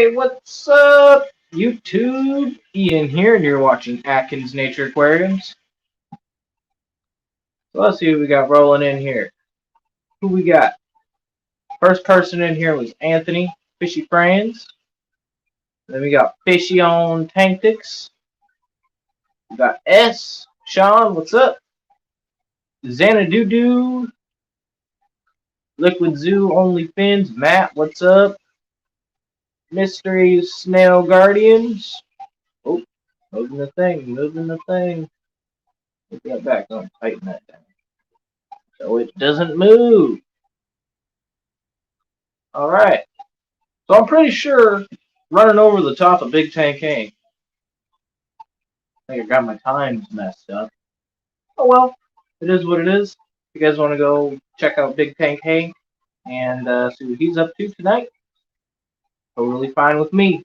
Hey, what's up, YouTube? Ian here, and you're watching Atkins Nature Aquariums. So let's see who we got rolling in here. Who we got? First person in here was Anthony, Fishy Friends. Then we got Fishy on Tactics. We got S, Sean, what's up? Xanadu, Liquid Zoo Only Fins, Matt, what's up? Mystery Snail Guardians. Oh, moving the thing. Put that back on, tighten that down so it doesn't move. Alright, so I'm pretty sure running over the top of Big Tank Hank. I think I got my times messed up. Oh well, it is what it is. If you guys want to go check out Big Tank Hank and see what he's up to tonight, totally fine with me.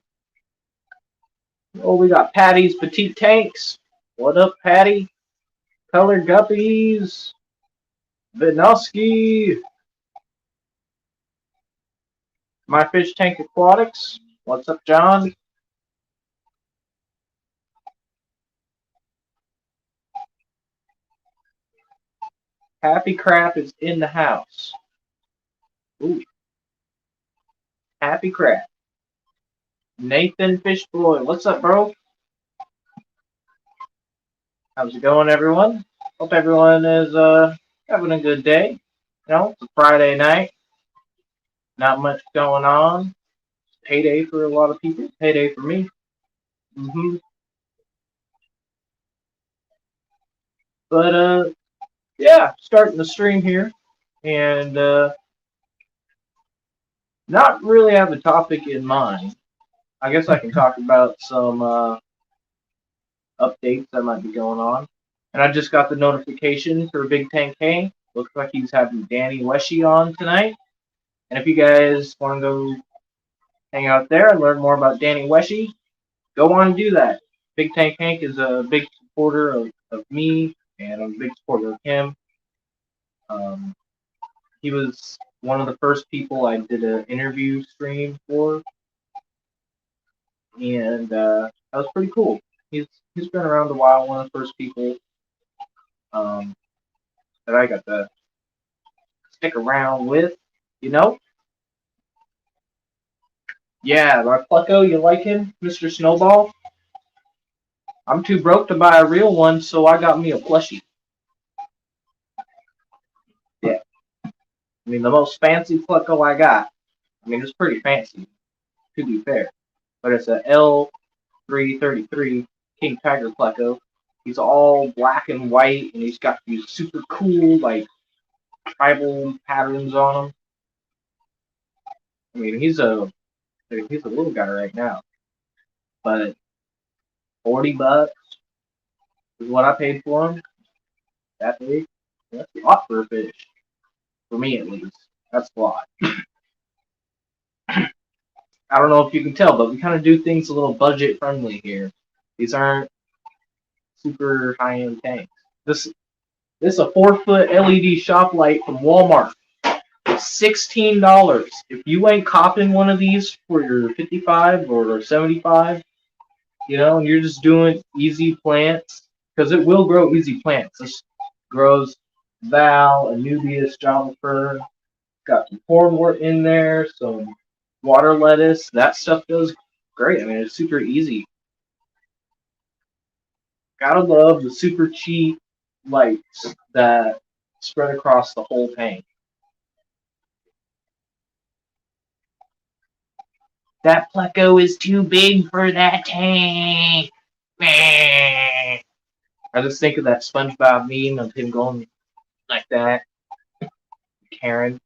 Oh, we got Patty's Petite Tanks. What up, Patty? Colored Guppies. Vidnowski. My Fish Tank Aquatics. What's up, John? Happy Crap is in the house. Ooh. Happy Crap. Nathan Fishboy. What's up, bro? How's it going, everyone? Hope everyone is having a good day. You know, it's a Friday night. Not much going on. Payday for a lot of people. Payday for me. But yeah, starting the stream here, and not really have a topic in mind. I guess I can talk about some updates that might be going on. And I just got the notification for Big Tank Hank. Looks like he's having Danny Weshy on tonight. And if you guys want to go hang out there and learn more about Danny Weshy, go on and do that. Big Tank Hank is a big supporter of me, and I'm a big supporter of him. He was one of the first people I did an interview stream for, and that was pretty cool. He's been around a while, one of the first people that I got to stick around with, you know? Yeah, my Pleco, you like him, Mr. Snowball? I'm too broke to buy a real one, so I got me a plushie. Yeah. I mean, the most fancy Pleco I got. I mean, it's pretty fancy, to be fair. But it's a L333 King Tiger Pleco. He's all black and white, and he's got these super cool, like, tribal patterns on him. I mean, he's a little guy right now. But $40 is what I paid for him. That big? That's a lot for a fish. For me, at least. That's a lot. I don't know if you can tell, but we kind of do things a little budget friendly here. These aren't super high-end tanks. This is a 4-foot LED shop light from Walmart. $16. If you ain't copping one of these for your 55 or 75, you know, and you're just doing easy plants, because it will grow easy plants. This grows Val, Anubias, Java Fern, got some cornwort in there, some water lettuce. That stuff does great. I mean, it's super easy. Gotta love the super cheap lights that spread across the whole tank. That Pleco is too big for that tank. I just think of that SpongeBob meme of him going like that. Karen.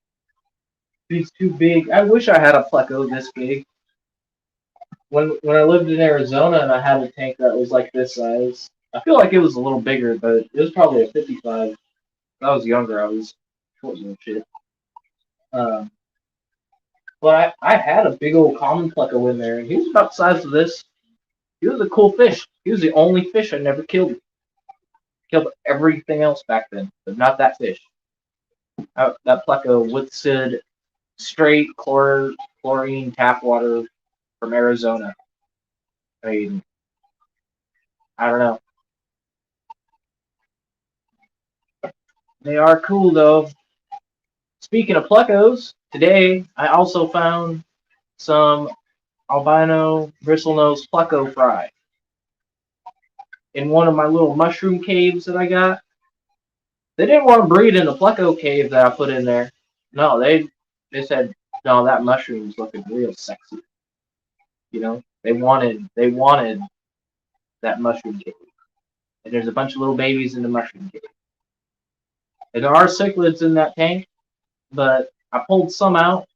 He's too big. I wish I had a Pleco this big. When I lived in Arizona and I had a tank that was like this size, I feel like it was a little bigger, but it was probably a 55. When I was younger, I was short and shit. But I had a big old common Pleco in there, and he was about the size of this. He was a cool fish. He was the only fish I never killed. Killed everything else back then, but not that fish. That Pleco withstood straight chlorine tap water from Arizona. I mean, I don't know. They are cool though. Speaking of Plecos, today I also found some albino bristlenose Pleco fry in one of my little mushroom caves that I got. They didn't want to breed in the Pleco cave that I put in there. No, they said no, that mushroom's looking real sexy. You know, they wanted that mushroom cave. And there's a bunch of little babies in the mushroom cave. And there are cichlids in that tank, but I pulled some out,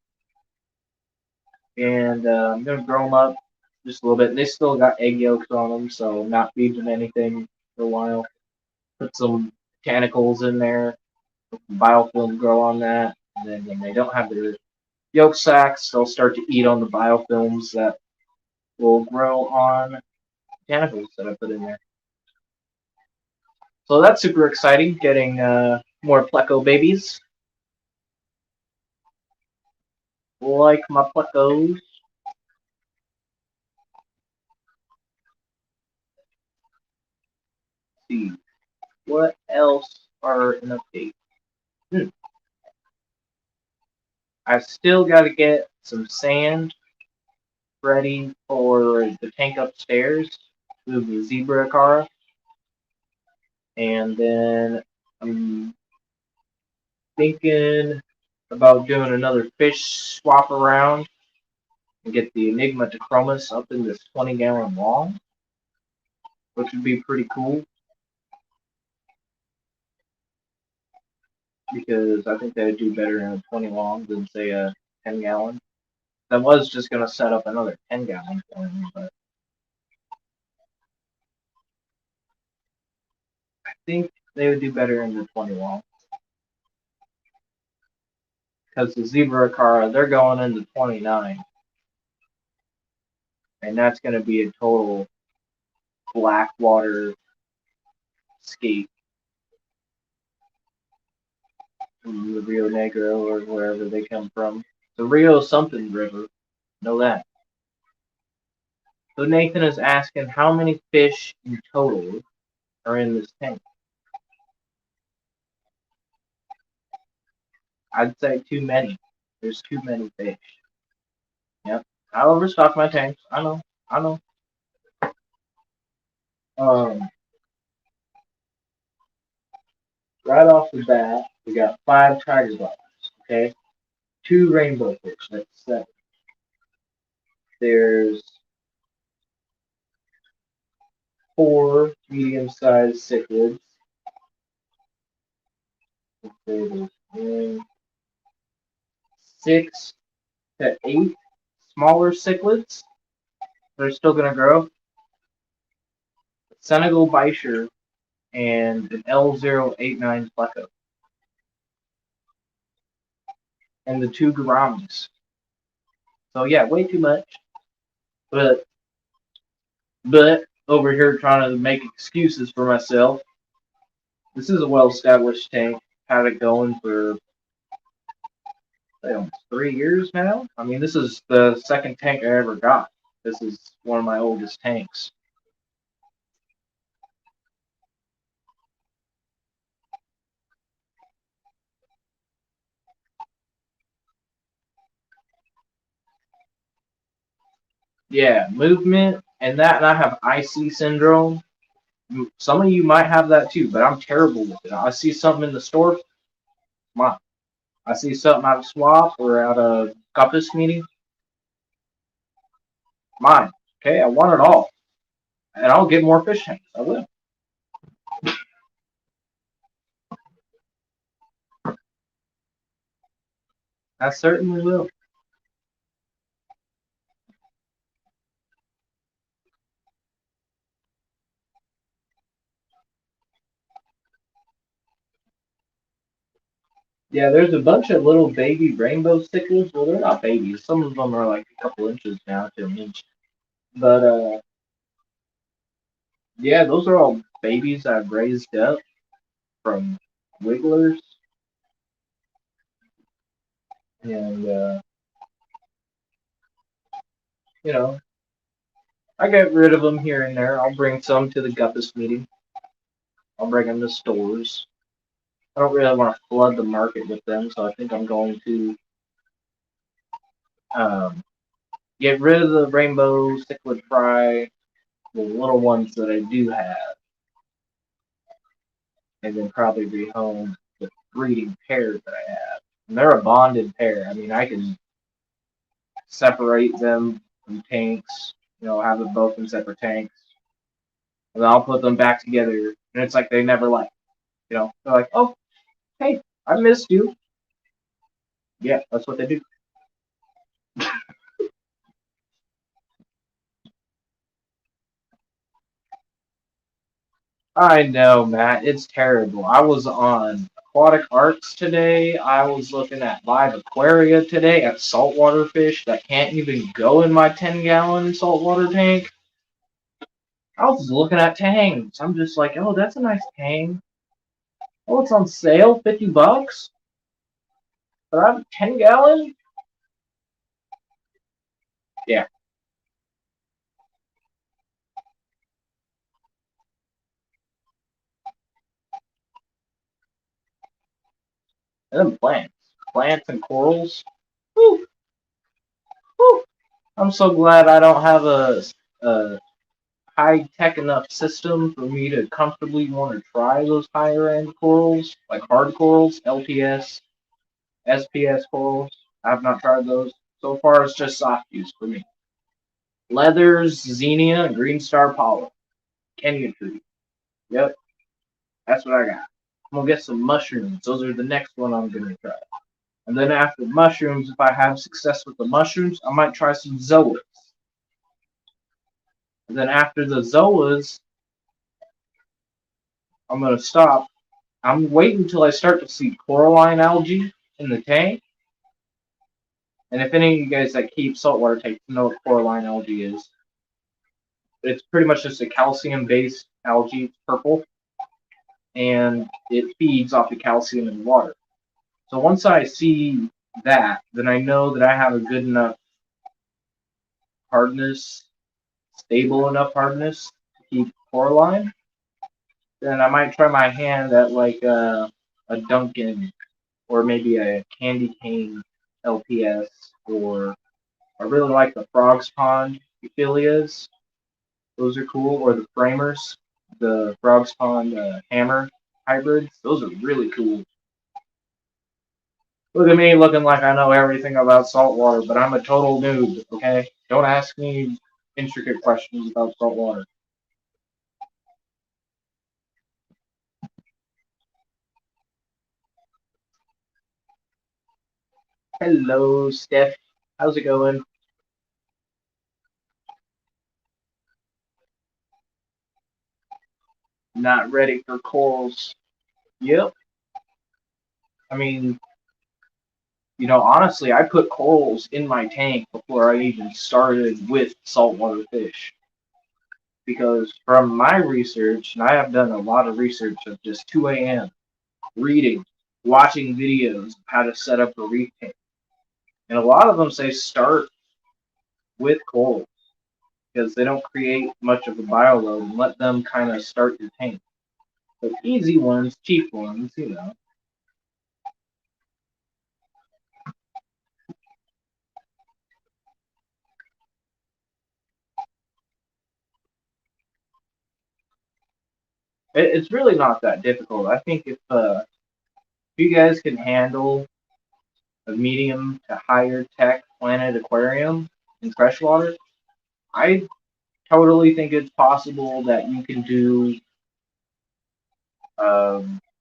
and I'm gonna grow them up just a little bit. They still got egg yolks on them, so I'm not feeding them anything for a while. Put some tentacles in there, biofilm grow on that, and then when they don't have their yolk sacs, they'll start to eat on the biofilms that will grow on tentacles that I put in there. So that's super exciting, getting more Pleco babies. Like my Plecos. See, what else are an update? I still got to get some sand ready for the tank upstairs with the zebra cara, and then I'm thinking about doing another fish swap around and get the Enigma Tachromis up in this 20-gallon long, which would be pretty cool because I think they would do better in a 20 long than say a 10-gallon. I was just gonna set up another 10-gallon for me, but I think they would do better in the 20 long. Because the Zebra Cara, they're going into 29. And that's going to be a total blackwater skate from the Rio Negro or wherever they come from. The Rio something river. Know that. So Nathan is asking how many fish in total are in this tank. I'd say too many. There's too many fish. Yep. I overstock my tanks. I know. I know. Um, right off the bat, we got 5 tiger glass. Okay. 2 rainbow fish. That's 7. There's 4 medium-sized cichlids. There's 6 to 8 smaller cichlids. They're still going to grow. Senegal Bisher and an L089 Pleco. And the 2 gouramis. So yeah, way too much. But over here trying to make excuses for myself. This is a well-established tank. Had it going for almost 3 years now. I mean, this is the second tank I ever got. This is one of my oldest tanks. Yeah, movement and that, and I have IC syndrome. Some of you might have that too, but I'm terrible with it. I see something in the store, mine. I see something out of swap or out of compass meeting, mine. Okay, I want it all, and I'll get more fish tanks. I will. I certainly will. Yeah, there's a bunch of little baby rainbow cichlids. Well, they're not babies. Some of them are like a couple inches now to an inch. But yeah, those are all babies I've raised up from wigglers, and you know, I get rid of them here and there. I'll bring some to the Guppus meeting. I'll bring them to stores. I don't really want to flood the market with them, so I think I'm going to um, get rid of the rainbow cichlid fry, the little ones that I do have, and then probably rehome the breeding pairs that I have. And they're a bonded pair. I mean, I can separate them from tanks, have them both in separate tanks, and then I'll put them back together, and it's like they never left. They're like, oh, hey, I missed you. Yeah, that's what they do. I know, Matt. It's terrible. I was on aquatic arts today. I was looking at live aquaria today at saltwater fish that can't even go in my 10-gallon saltwater tank. I was looking at tangs. I'm just like, oh, that's a nice tang. Oh, it's on sale, $50. But I have a 10-gallon? Yeah. And then plants. Plants and corals. Woo, woo. I'm so glad I don't have a high tech enough system for me to comfortably want to try those higher end corals, like hard corals, LPS, SPS corals. I have not tried those. So far, it's just soft use for me. Leathers, Xenia, and Green Star Pollen. Kenyan tree. Yep, that's what I got. I'm gonna get some mushrooms. Those are the next one I'm gonna try. And then after mushrooms, if I have success with the mushrooms, I might try some zoas. And then after the zoas, I'm gonna stop. I'm waiting until I start to see coralline algae in the tank. And if any of you guys that keep saltwater tanks know what coralline algae is, it's pretty much just a calcium-based algae. It's purple, and it feeds off the calcium in the water. So once I see that, then I know that I have a good enough hardness, stable enough hardness to keep coralline. Then I might try my hand at like a Duncan or maybe a candy cane LPS, or I really like the Frogs Pond Euphyllias. Those are cool. Or the Framers, the Frogs Pond Hammer hybrids. Those are really cool. Look at me looking like I know everything about saltwater, but I'm a total noob, okay? Don't ask me intricate questions about saltwater. Hello, Steph. How's it going? Not ready for corals. Yep. I mean, honestly, I put corals in my tank before I even started with saltwater fish. Because from my research, and I have done a lot of research of just 2 a.m., reading, watching videos of how to set up a reef tank. And a lot of them say start with corals because they don't create much of a bioload and let them kind of start your tank. But easy ones, cheap ones. It's really not that difficult. I think if you guys can handle a medium to higher tech planet aquarium in freshwater, I totally think it's possible that you can do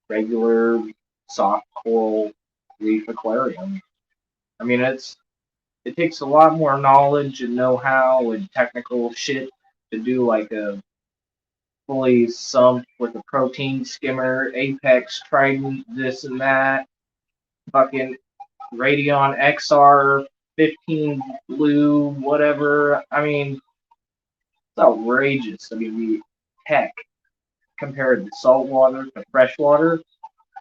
regular soft coral reef aquarium. I mean, it takes a lot more knowledge and know-how and technical shit to do like a fully sump with a protein skimmer, Apex, Trident, this and that, fucking Radeon XR 15 blue, whatever. I mean, it's outrageous. I mean, the tech compared to saltwater to freshwater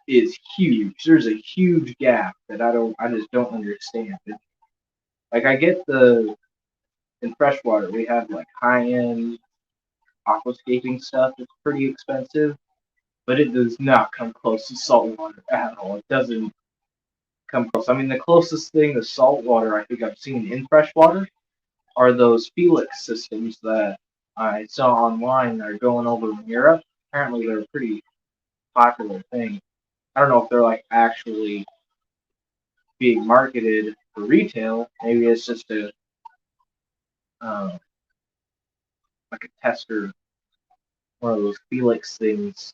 is huge. There's a huge gap that I just don't understand. Like I get in freshwater. We have like high-end aquascaping stuff that's pretty expensive, but it does not come close to saltwater at all. It doesn't come close. I mean, the closest thing to saltwater I think I've seen in freshwater are those Felix systems that I saw online that are going over in Europe. Apparently, they're a pretty popular thing. I don't know if they're like actually being marketed for retail. Maybe it's just a um, like a tester, one of those Felix things.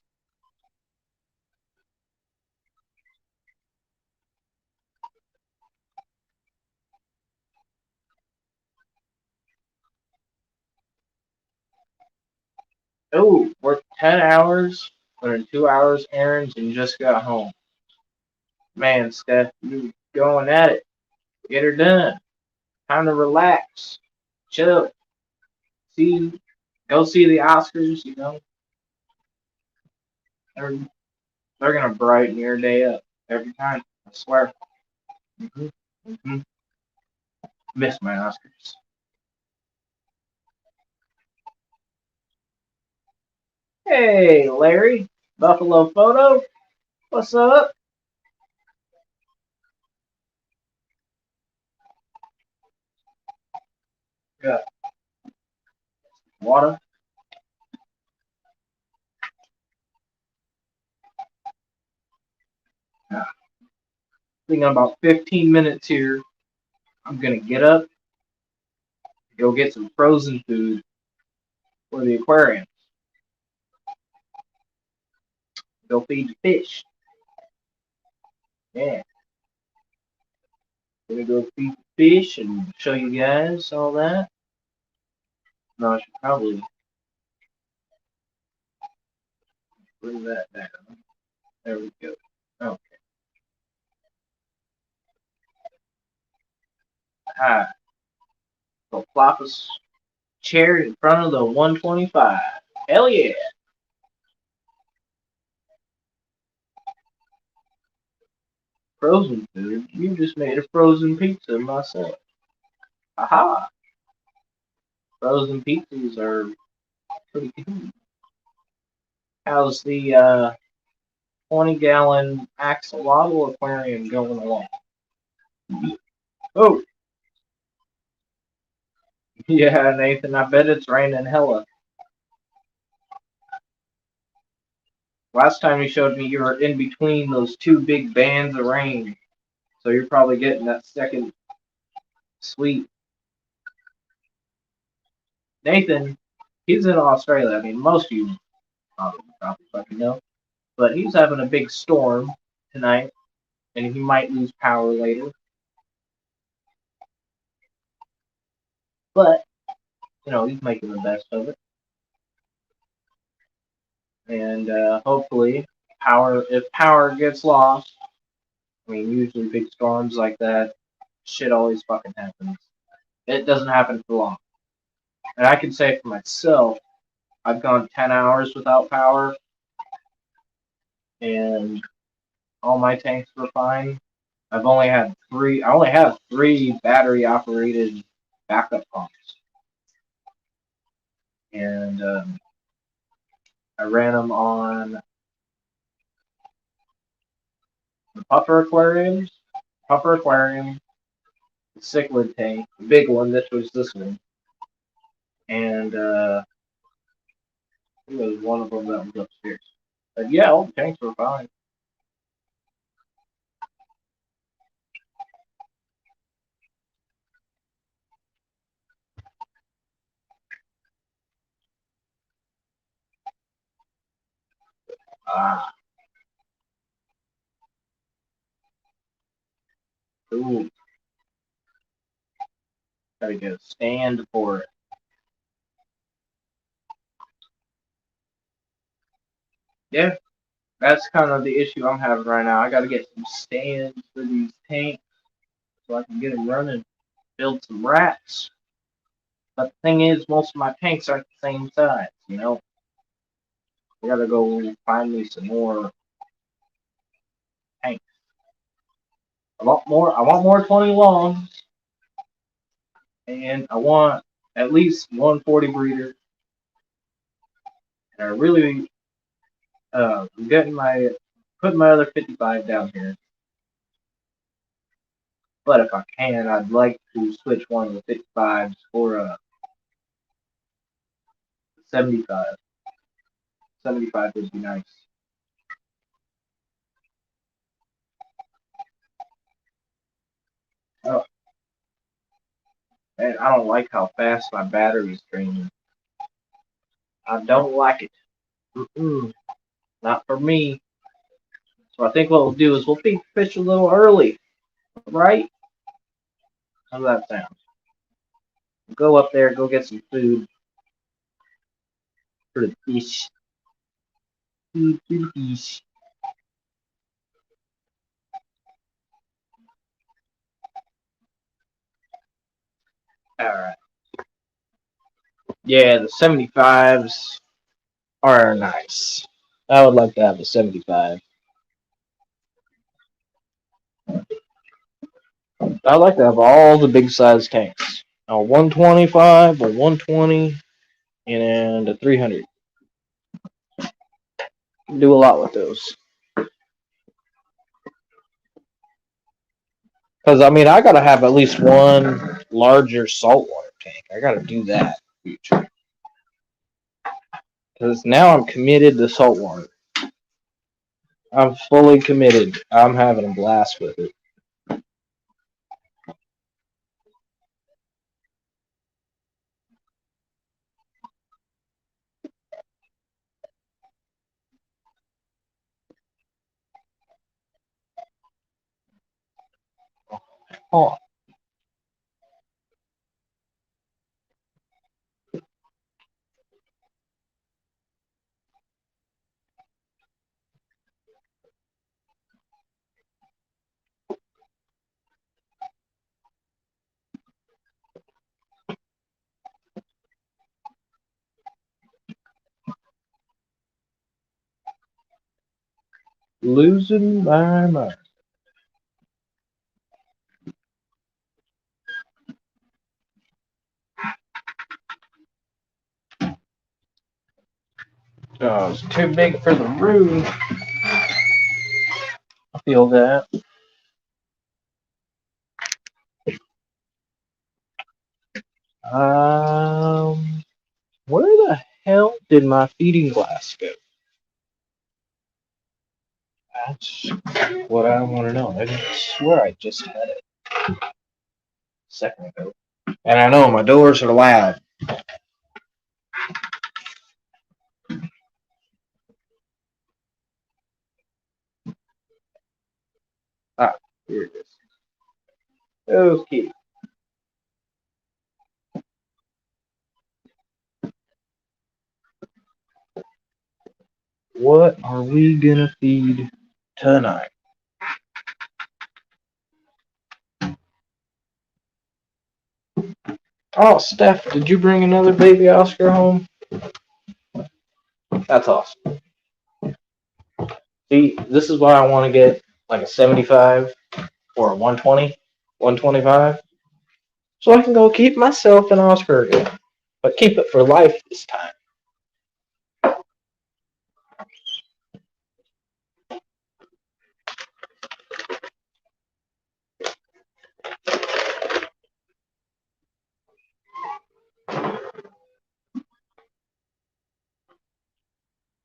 Oh, worked 10 hours, running 2 hours errands, and just got home. Man, Steph, you going at it. Get her done. Time to relax. Chill. See, go see the Oscars, you know. They're, they're going to brighten your day up every time. I swear. hmm hmm Miss my Oscars. Hey, Larry. Buffalo Photo. What's up? Got water. Yeah. I think in about 15 minutes here, I'm going to get up, go get some frozen food for the aquarium. Go feed the fish. Yeah. Gonna go feed the fish and show you guys all that. No, I should probably bring that down. There we go. Okay. Hi. So plop a chair in front of the 125. Hell yeah. Frozen food. You just made a frozen pizza myself. Aha. Frozen pizzas are pretty good. How's the 20-gallon axolotl aquarium going along? Oh, yeah, Nathan, I bet it's raining hella. Last time you showed me you were in between those two big bands of rain. So you're probably getting that second sweep. Nathan, he's in Australia. I mean, most of you probably fucking know. But he's having a big storm tonight, and he might lose power later. But, he's making the best of it. And hopefully, if power gets lost, I mean, usually big storms like that, shit always fucking happens. It doesn't happen for long. And I can say for myself, I've gone 10 hours without power, and all my tanks were fine. I only have three battery operated backup pumps. And I ran them on the puffer aquarium, the cichlid tank, the big one, this was this one. And it was one of them that was upstairs. But yeah, all the tanks were fine. Ah, ooh, gotta get a stand for it. Yeah, that's kind of the issue I'm having right now. I gotta get some stands for these tanks so I can get them running, build some racks. But the thing is, most of my tanks aren't the same size, I gotta go find me some more tanks. I want more 20 longs, and I want at least 140 breeder. And I really I'm putting my other 55 down here. But if I can, I'd like to switch one of the 55s for a 75. 75 would be nice. Oh, and I don't like how fast my battery's draining. I don't like it. Not for me. So I think what we'll do is we'll feed the fish a little early, right? How does that sound? We'll go up there, go get some food for the fish. Food for the fish. Alright. Yeah, the 75s are nice. I would like to have a 75. I'd like to have all the big size tanks. A 125, a 120, and a 300. Do a lot with those. Because, I mean, I got to have at least one larger saltwater tank. I got to do that in the future. Because now I'm committed to saltwater. I'm fully committed. I'm having a blast with it. Oh. Losing my mind. Oh, it's too big for the room. I feel that. Where the hell did my feeding glass go? That's what I want to know. I swear I just had it a second ago. And I know my doors are loud. Ah, here it is. Okay. What are we gonna feed tonight? Oh, Steph, did you bring another baby Oscar home? That's awesome. See, this is why I want to get like a 75 or a 120, 125, so I can go keep myself an Oscar again, but keep it for life this time.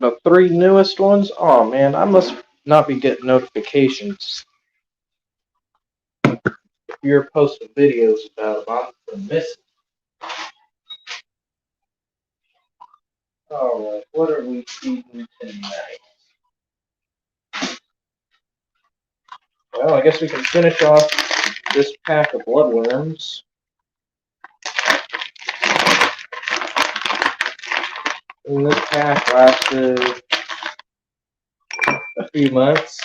The 3 newest ones? Oh man, I must not be getting notifications. If you're posting videos about them, I'm missing. Alright, what are we feeding tonight? Well, I guess we can finish off this pack of bloodworms. And this pack lasted a few months.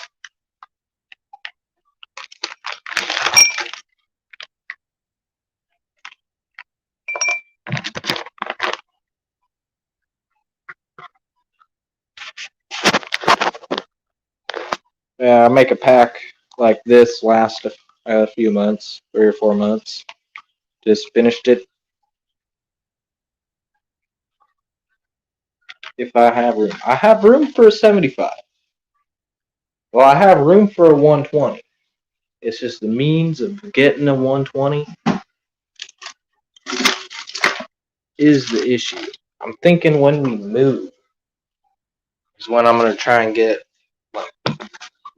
Yeah, I make a pack like this last a few months, 3 or 4 months. Just finished it if I have room. I have room for a 75. Well, I have room for a 120. It's just the means of getting a 120 is the issue. I'm thinking when we move is when I'm going to try and get like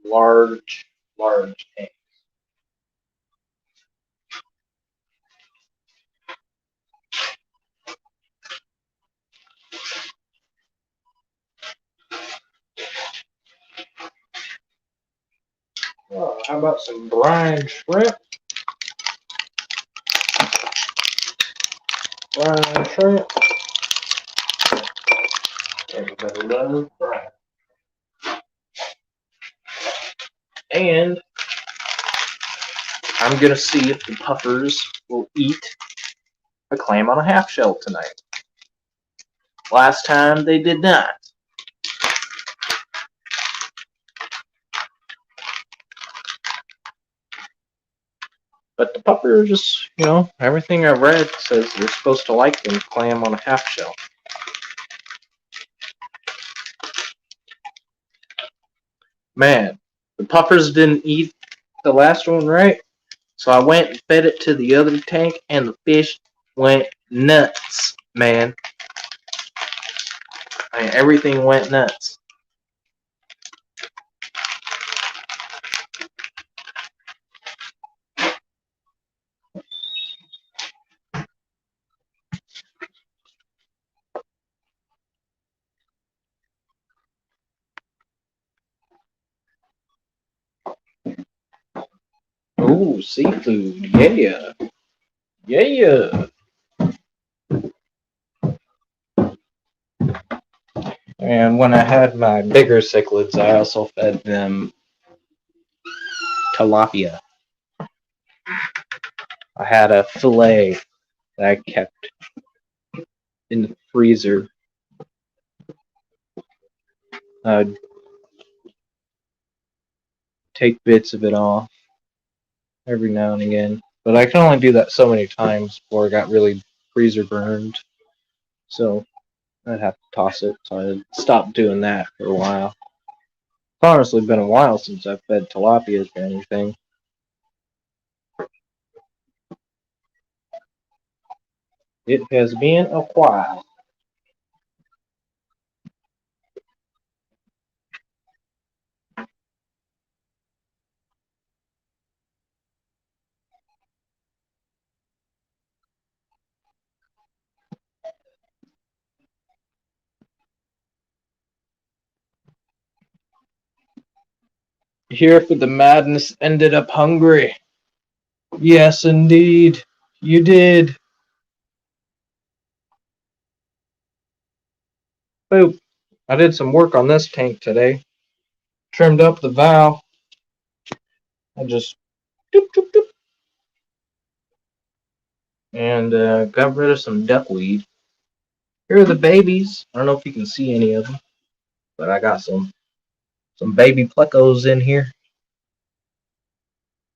large tanks. Oh, how about some brine shrimp? Brine shrimp. Everybody loves brine. And I'm going to see if the puffers will eat a clam on a half shell tonight. Last time they did not. But the puppers just, everything I've read says they're supposed to like them clam on a half shell. Man, the puppers didn't eat the last one right, so I went and fed it to the other tank, and the fish went nuts, man. I mean, everything went nuts. Ooh, seafood, yeah. Yeah. And when I had my bigger cichlids, I also fed them tilapia. I had a fillet that I kept in the freezer. I'd take bits of it off every now and again. But I can only do that so many times before it got really freezer burned. So I'd have to toss it. So I stopped doing that for a while. It's honestly been a while since I've fed tilapia or anything. It has been a while. Here for the madness ended up hungry. Yes, indeed. You did. Boop. I did some work on this tank today. Trimmed up the valve. I just doop, doop, doop, and got rid of some duckweed. Here are the babies. I don't know if you can see any of them, but I got some baby Plecos in here.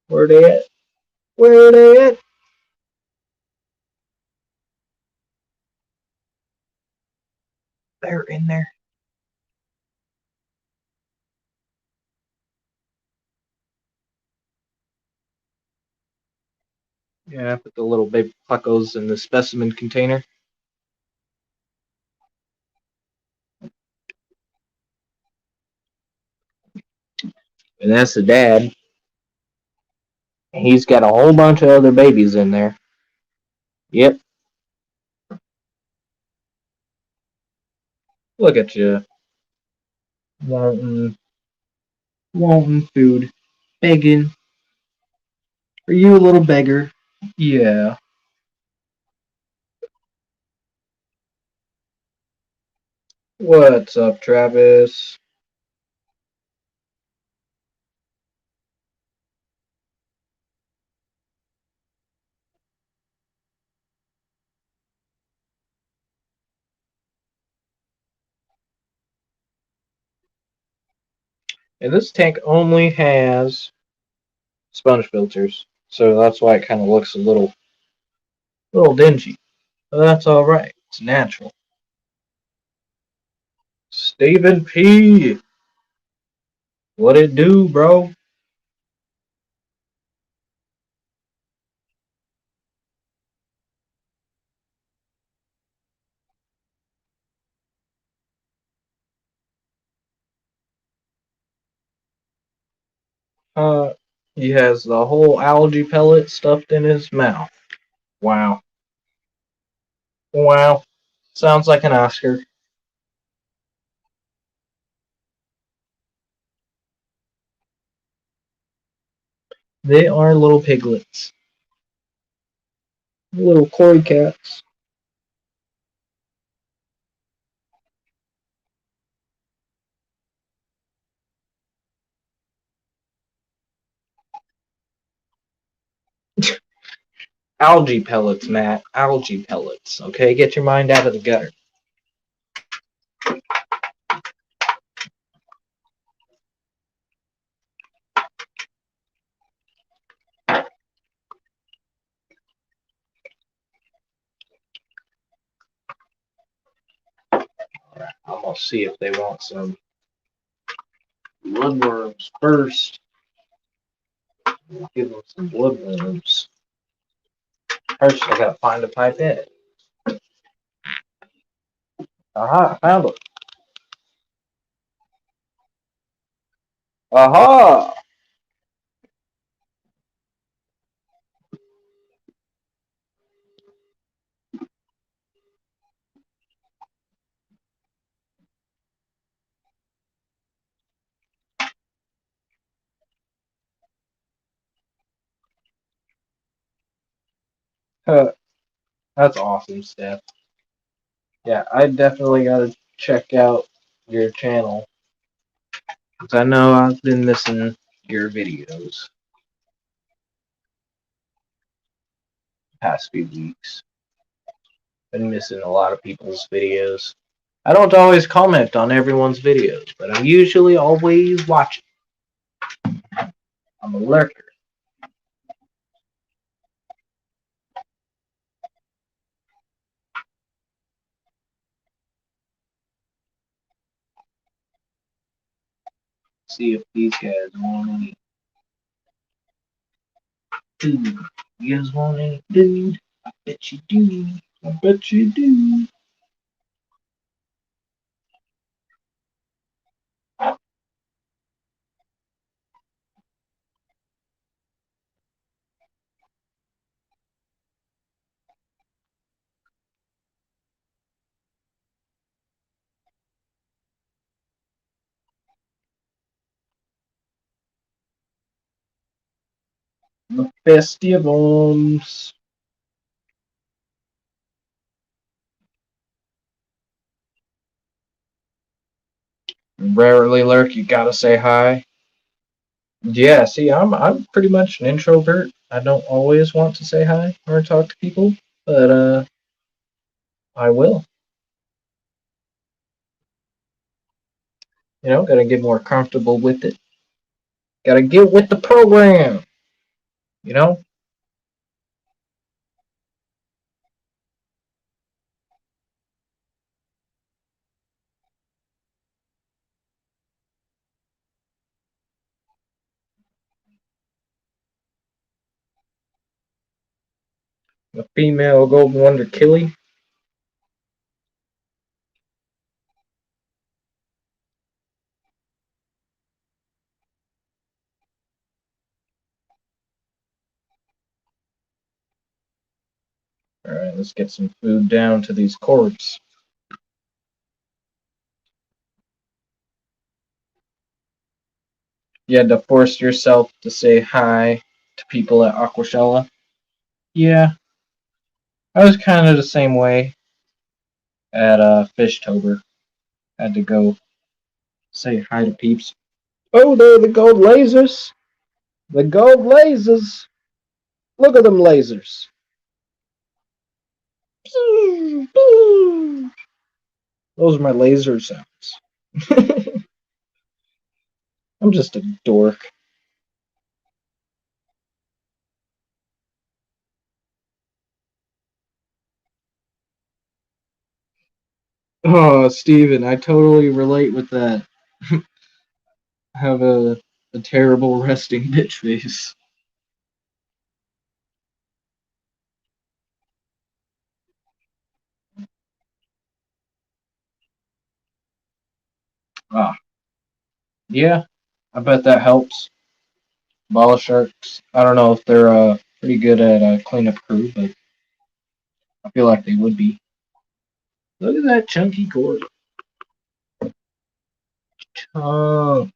Where are they at? Where are they at? They're in there. Yeah, I put the little baby Plecos in the specimen container. And that's the dad. He's got a whole bunch of other babies in there. Yep. Look at you. Wanting food. Begging. Are you a little beggar? Yeah. What's up, Travis? And this tank only has sponge filters, so that's why it kind of looks a little dingy. But that's all right. It's natural. Stephen P. What it do, bro? He has the whole algae pellet stuffed in his mouth. Wow. Wow. Sounds like an Oscar. They are little piglets. Little cory cats. Algae pellets, Matt. Algae pellets. Okay, get your mind out of the gutter. I'm gonna see if they want some bloodworms first. Give them some bloodworms. First, I gotta find a pipette. Aha, I found it. Aha! That's awesome, Steph. Yeah, I definitely gotta check out your channel. Because I know I've been missing your videos the past few weeks. Been missing a lot of people's videos. I don't always comment on everyone's videos, but I'm usually always watching. I'm a lurker. See if these guys want any food. You guys want any food? I bet you do. I bet you do. The festivals. Rarely lurk, you gotta say hi. Yeah, see, I'm pretty much an introvert. I don't always want to say hi or talk to people, but I will. Gotta get more comfortable with it. Gotta get with the program. You know, the female golden wonder Killy. All right, let's get some food down to these corpses. You had to force yourself to say hi to people at Aquashella. Yeah, I was kind of the same way at Fishtober. Had to go say hi to peeps. Oh, they're the gold lasers. The gold lasers. Look at them lasers. Those are my laser sounds. I'm just a dork. Oh, Steven, I totally relate with that. Have a terrible resting bitch face. Ah, yeah, I bet that helps. Ball sharks. I don't know if they're pretty good at cleanup crew, but I feel like they would be. Look at that chunky cord. Chunk.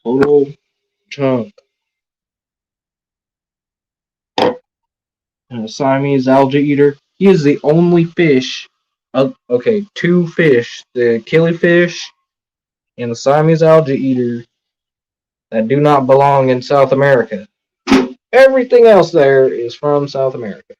Total chunk. And a Siamese algae eater. He is the only fish. Okay, two fish, the killifish and the Siamese algae eater, that do not belong in South America. Everything else there is from South America.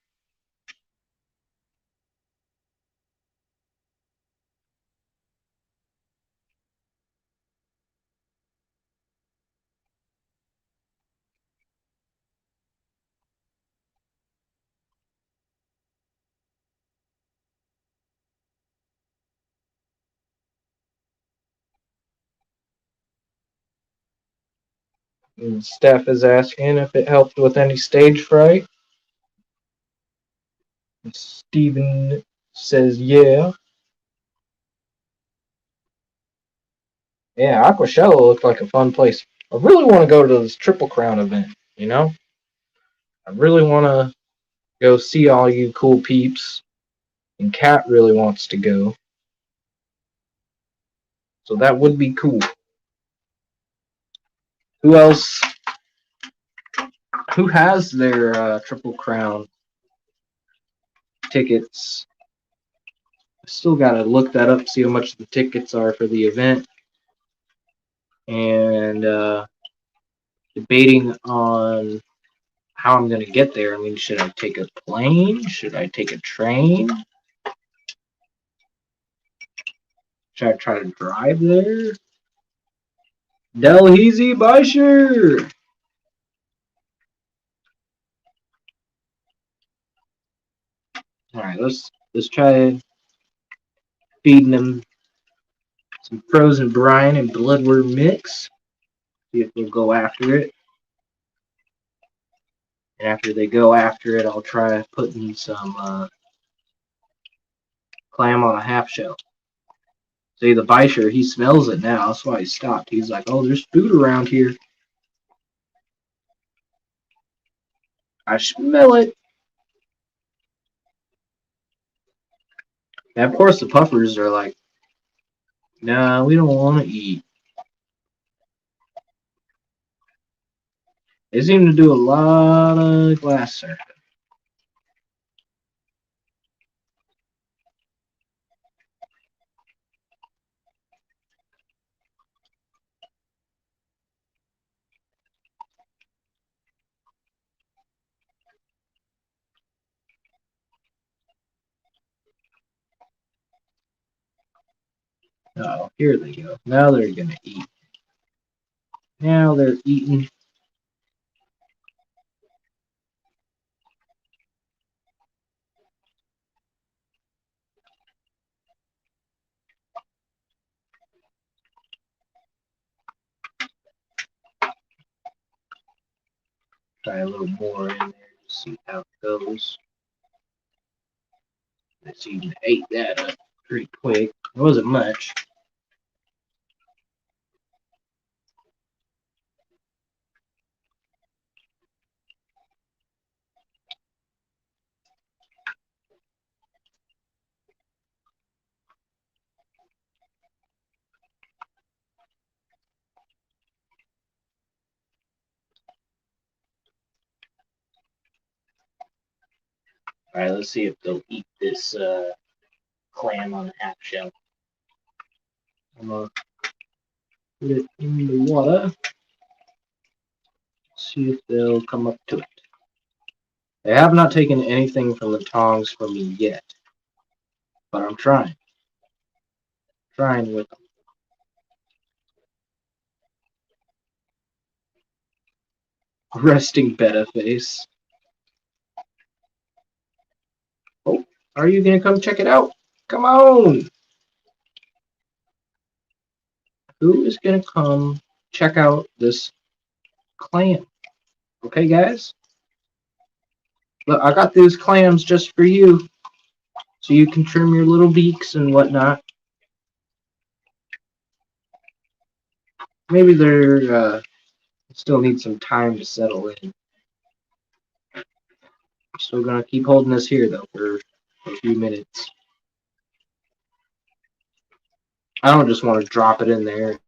And Steph is asking if it helped with any stage fright. And Steven says yeah. Yeah, Aquashella looked like a fun place. I really want to go to this Triple Crown event, you know? I really want to go see all you cool peeps. And Kat really wants to go. So that would be cool. Who else? Who has their Triple Crown tickets? I still gotta look that up, see how much the tickets are for the event. And debating on how I'm gonna get there. I mean, should I take a plane? Should I take a train? Should I try to drive there? Delheezy Bisher! Alright, let's try feeding them some frozen brine and bloodworm mix. See if they'll go after it. And after they go after it, I'll try putting some clam on a half shell. See, the Bisher, he smells it now. That's why he stopped. He's like, oh, there's food around here. I smell it. And of course, the puffers are like, nah, we don't want to eat. They seem to do a lot of glass surfing. Oh, here they go. Now they're going to eat. Now they're eating. Try a little more in there to see how it goes. Let's see, you ate that up pretty quick. It wasn't much. All right, let's see if they'll eat this clam on the half shell. I'm gonna put it in the water. See if they'll come up to it. They have not taken anything from the tongs from me yet, but I'm trying. Trying with them. Resting betta face. Oh, are you gonna come check it out? Come on! Who is gonna come check out this clam? Okay, guys? Look, I got these clams just for you, so you can trim your little beaks and whatnot. Maybe they're still need some time to settle in. I'm still gonna keep holding this here though for a few minutes. I don't just want to drop it in there.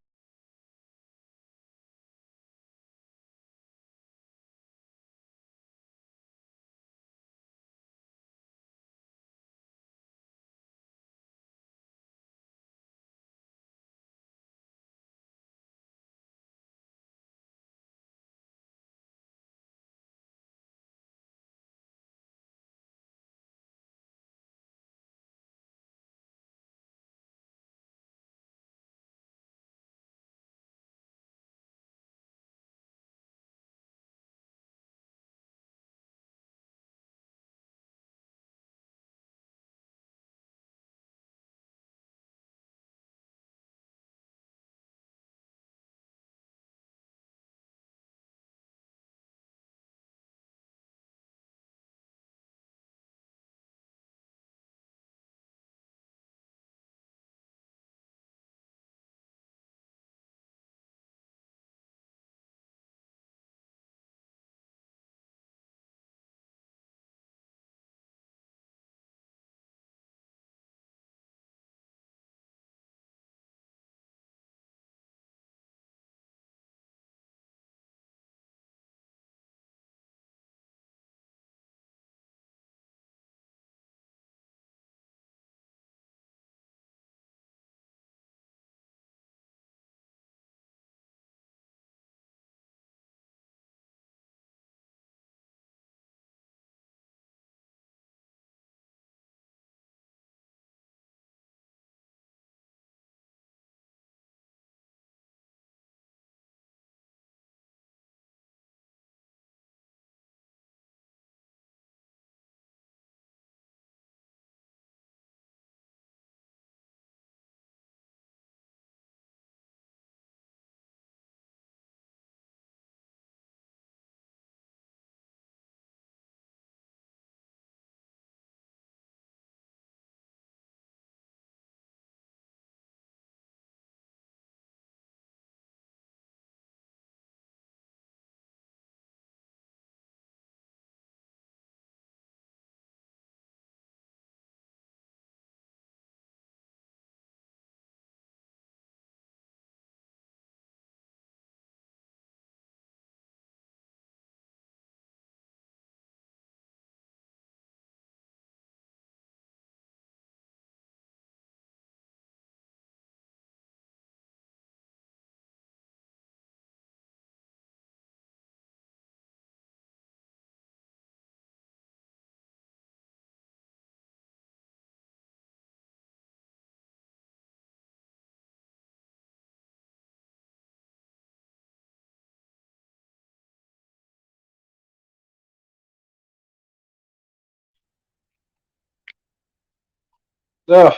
Ugh.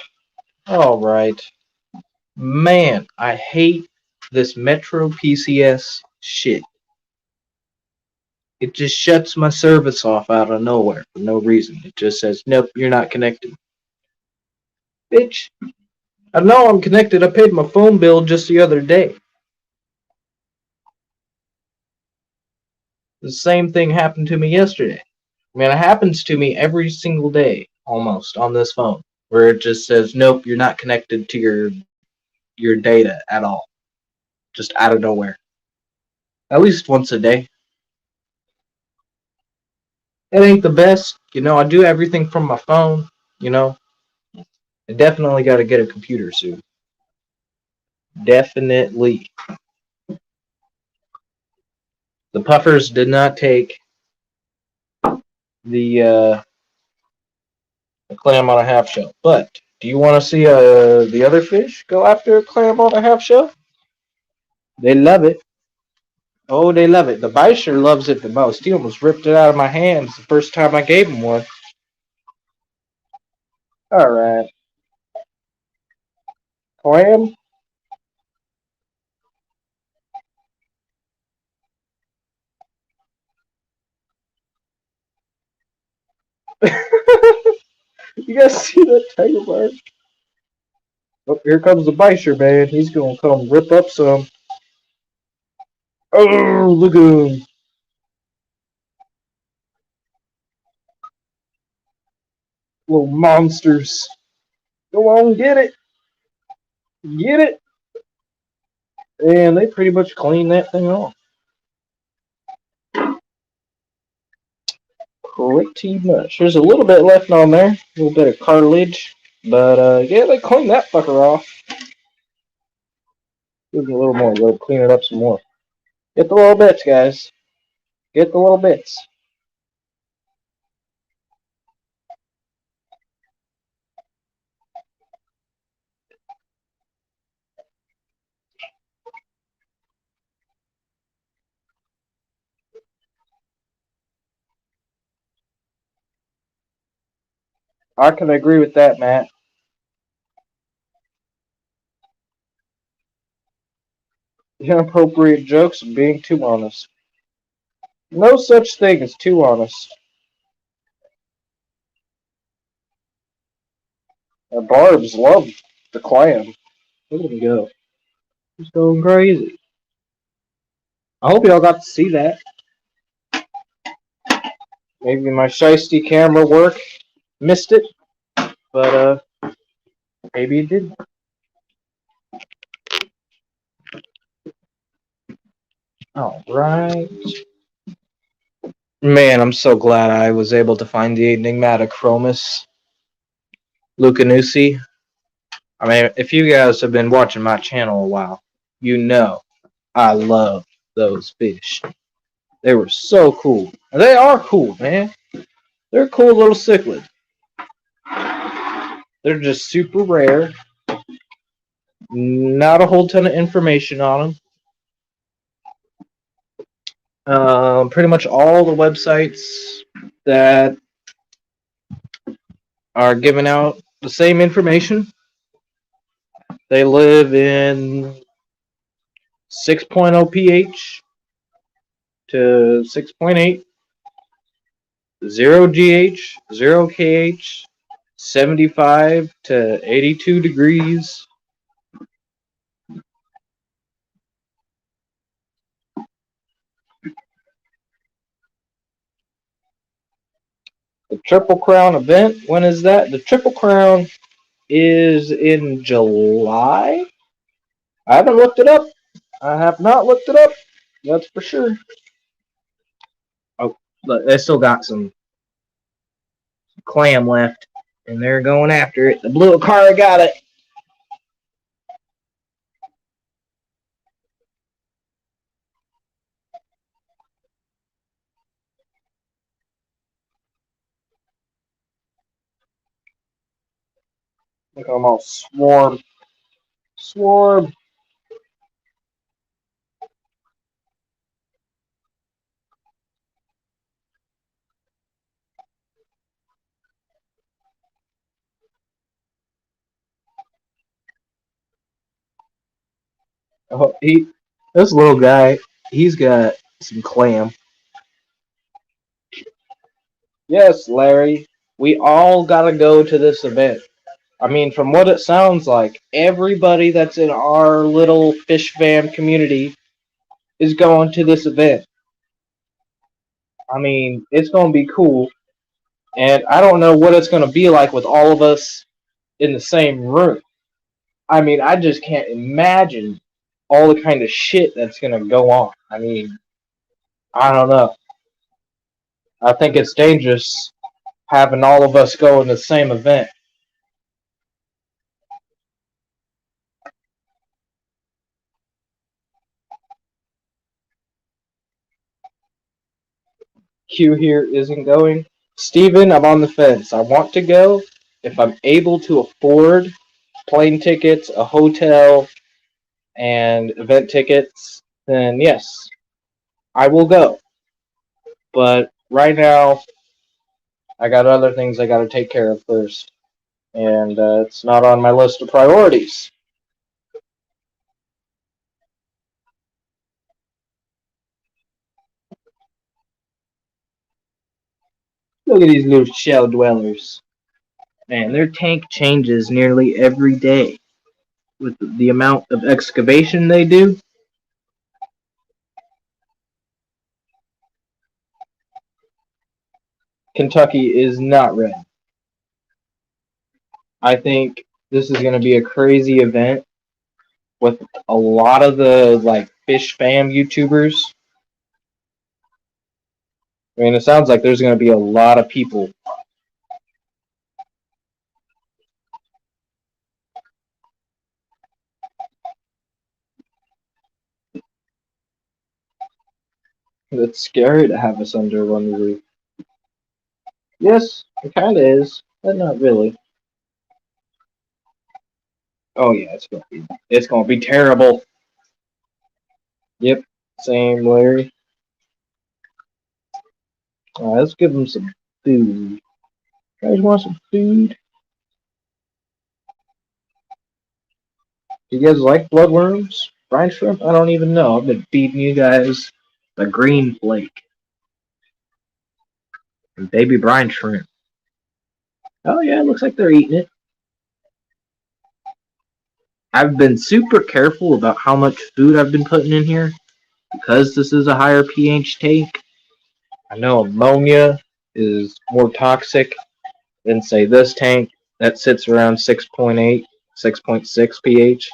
All right. Man, I hate this Metro PCS shit. It just shuts my service off out of nowhere for no reason. It just says, nope, you're not connected. Bitch, I know I'm connected. I paid my phone bill just the other day. The same thing happened to me yesterday. I mean, it happens to me every single day, almost, on this phone, where it just says, nope, you're not connected to your data at all. Just out of nowhere. At least once a day. It ain't the best. I do everything from my phone, you know. I definitely got to get a computer soon. Definitely. The puffers did not take the clam on a half shell. But do you want to see the other fish go after a clam on a half shell? They love it. Oh, they love it. The Beischer loves it the most. He almost ripped it out of my hands the first time I gave him one. All right. Clam? You guys see that tiger barb? Oh, here comes the Bisher, man. He's gonna come rip up some. Oh, look at him. Little monsters. Go on, get it. Get it. And they pretty much cleaned that thing off. Pretty much. There's a little bit left on there. A little bit of cartilage. But, yeah, they cleaned that fucker off. Give it a little more. We'll clean it up some more. Get the little bits, guys. Get the little bits. I can agree with that, Matt. Inappropriate jokes and being too honest. No such thing as too honest. The Barbs love the clam. Look at him go. He's going crazy. I hope y'all got to see that. Maybe my shiesty camera work missed it, but maybe it did. All right. Man, I'm so glad I was able to find the Enigmatochromis Lucanusi. I mean, if you guys have been watching my channel a while, you know I love those fish. They were so cool. They are cool, man. They're a cool little cichlid. They're just super rare. Not a whole ton of information on them. Pretty much all the websites that are giving out the same information. They live in 6.0 pH to 6.8, 0 GH, 0 KH, 75 to 82 degrees. The Triple Crown event, when is that? The Triple Crown is in July. I haven't looked it up. I have not looked it up. That's for sure. Oh, look, they still got some clam left, and they're going after it. The blue car got it. Look, I'm all swarm. Swarm. Oh, this little guy, he's got some clam. Yes, Larry, we all gotta go to this event. I mean, from what it sounds like, everybody that's in our little fish fam community is going to this event. I mean, it's gonna be cool, and I don't know what it's gonna be like with all of us in the same room. I mean, I just can't imagine all the kind of shit that's gonna go on. I mean, I don't know. I think it's dangerous having all of us go in the same event. Q here isn't going. Steven, I'm on the fence. I want to go if I'm able to afford plane tickets, a hotel, and event tickets, then yes, I will go. But right now, I got other things I got to take care of first, and it's not on my list of priorities. Look at these little shell dwellers. Man, their tank changes nearly every day with the amount of excavation they do. Kentucky is not red. I think this is going to be a crazy event with a lot of the like fish fam YouTubers. I mean, it sounds like there's going to be a lot of people. It's scary to have us under one roof. Yes, it kind of is, but not really. Oh yeah, it's gonna be terrible. Yep, same Larry. Let's give them some food. You guys want some food? Do you guys like bloodworms? Brine shrimp? I don't even know. I've been feeding you guys the green flake and baby brine shrimp. Oh yeah, it looks like they're eating it. I've been super careful about how much food I've been putting in here because this is a higher pH tank. I know ammonia is more toxic than, say, this tank that sits around 6.8, 6.6 pH.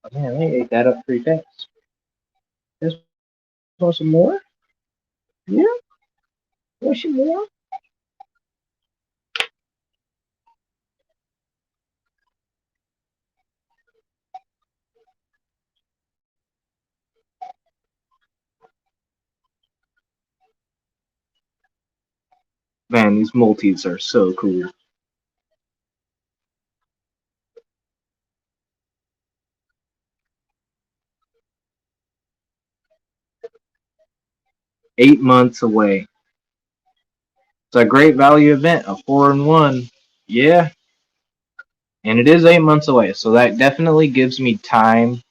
Oh, man, they ate that up pretty fast. Just want some more? Yeah? Want some more? Man, these multis are so cool. $8 months away. It's a great value event, a 4-in-1. Yeah, and it is 8 months away, so that definitely gives me time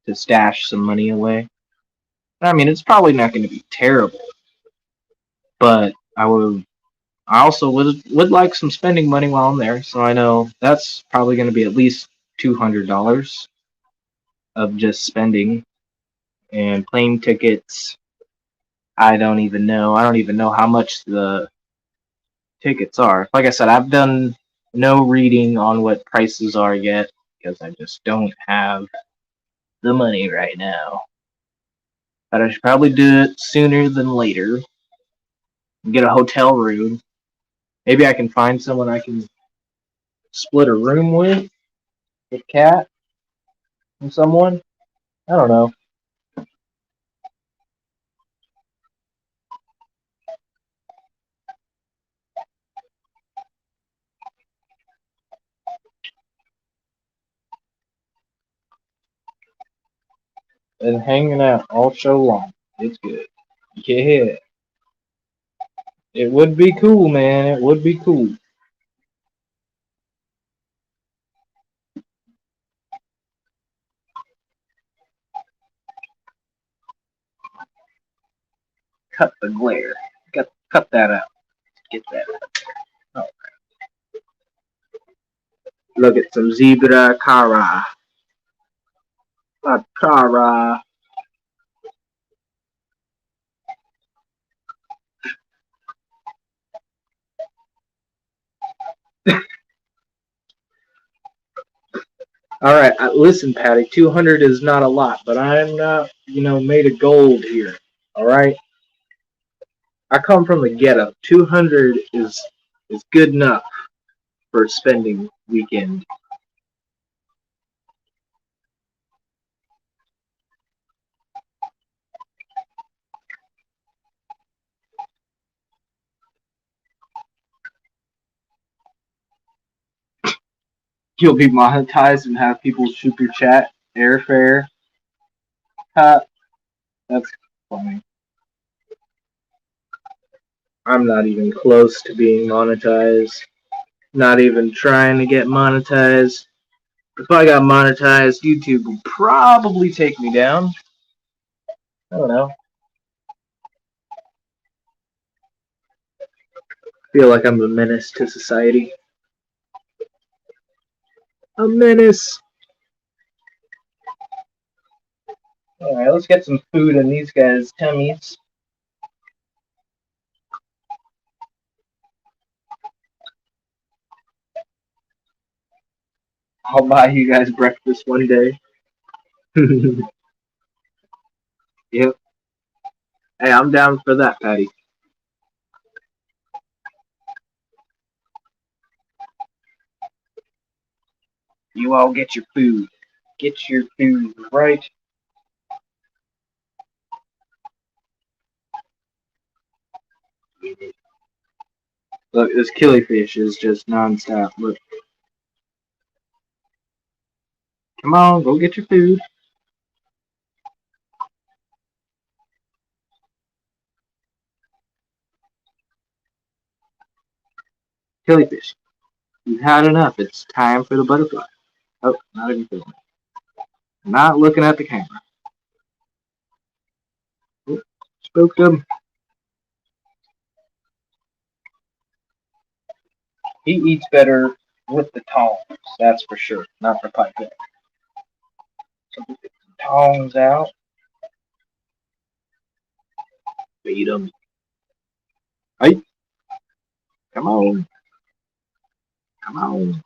to stash some money away. I mean, it's probably not going to be terrible, but I also would like some spending money while I'm there, so I know that's probably going to be at least $200 of just spending and plane tickets. I don't even know. I don't even know how much the tickets are. Like I said, I've done no reading on what prices are yet because I just don't have the money right now. But I should probably do it sooner than later. Get a hotel room. Maybe I can find someone I can split a room with Cat and someone. I don't know. And hanging out all show long. It's good. Yeah. It would be cool, man. It would be cool. Cut the glare. Cut that out. Get that out. Oh, look at some zebra cara. Cara. All right, listen, Patty. 200 is not a lot, but I'm not, made of gold here. All right. I come from the ghetto. 200 is good enough for a spending weekend. You'll be monetized and have people super chat airfare. That's funny. I'm not even close to being monetized. Not even trying to get monetized. If I got monetized, YouTube would probably take me down. I don't know. I feel like I'm a menace to society. A menace. Alright, let's get some food in these guys' tummies. I'll buy you guys breakfast one day. Yep. Hey, I'm down for that, Patty. You all get your food. Get your food, right? Look, this killifish is just nonstop. Look. Come on, go get your food. Killifish, you've had enough. It's time for the butterfly. Oh, not even filming. Not looking at the camera. Oh, spooked him. He eats better with the tongs, that's for sure. Not for pipette. So we get some tongs out. Feed him. Hey, come on. Come on.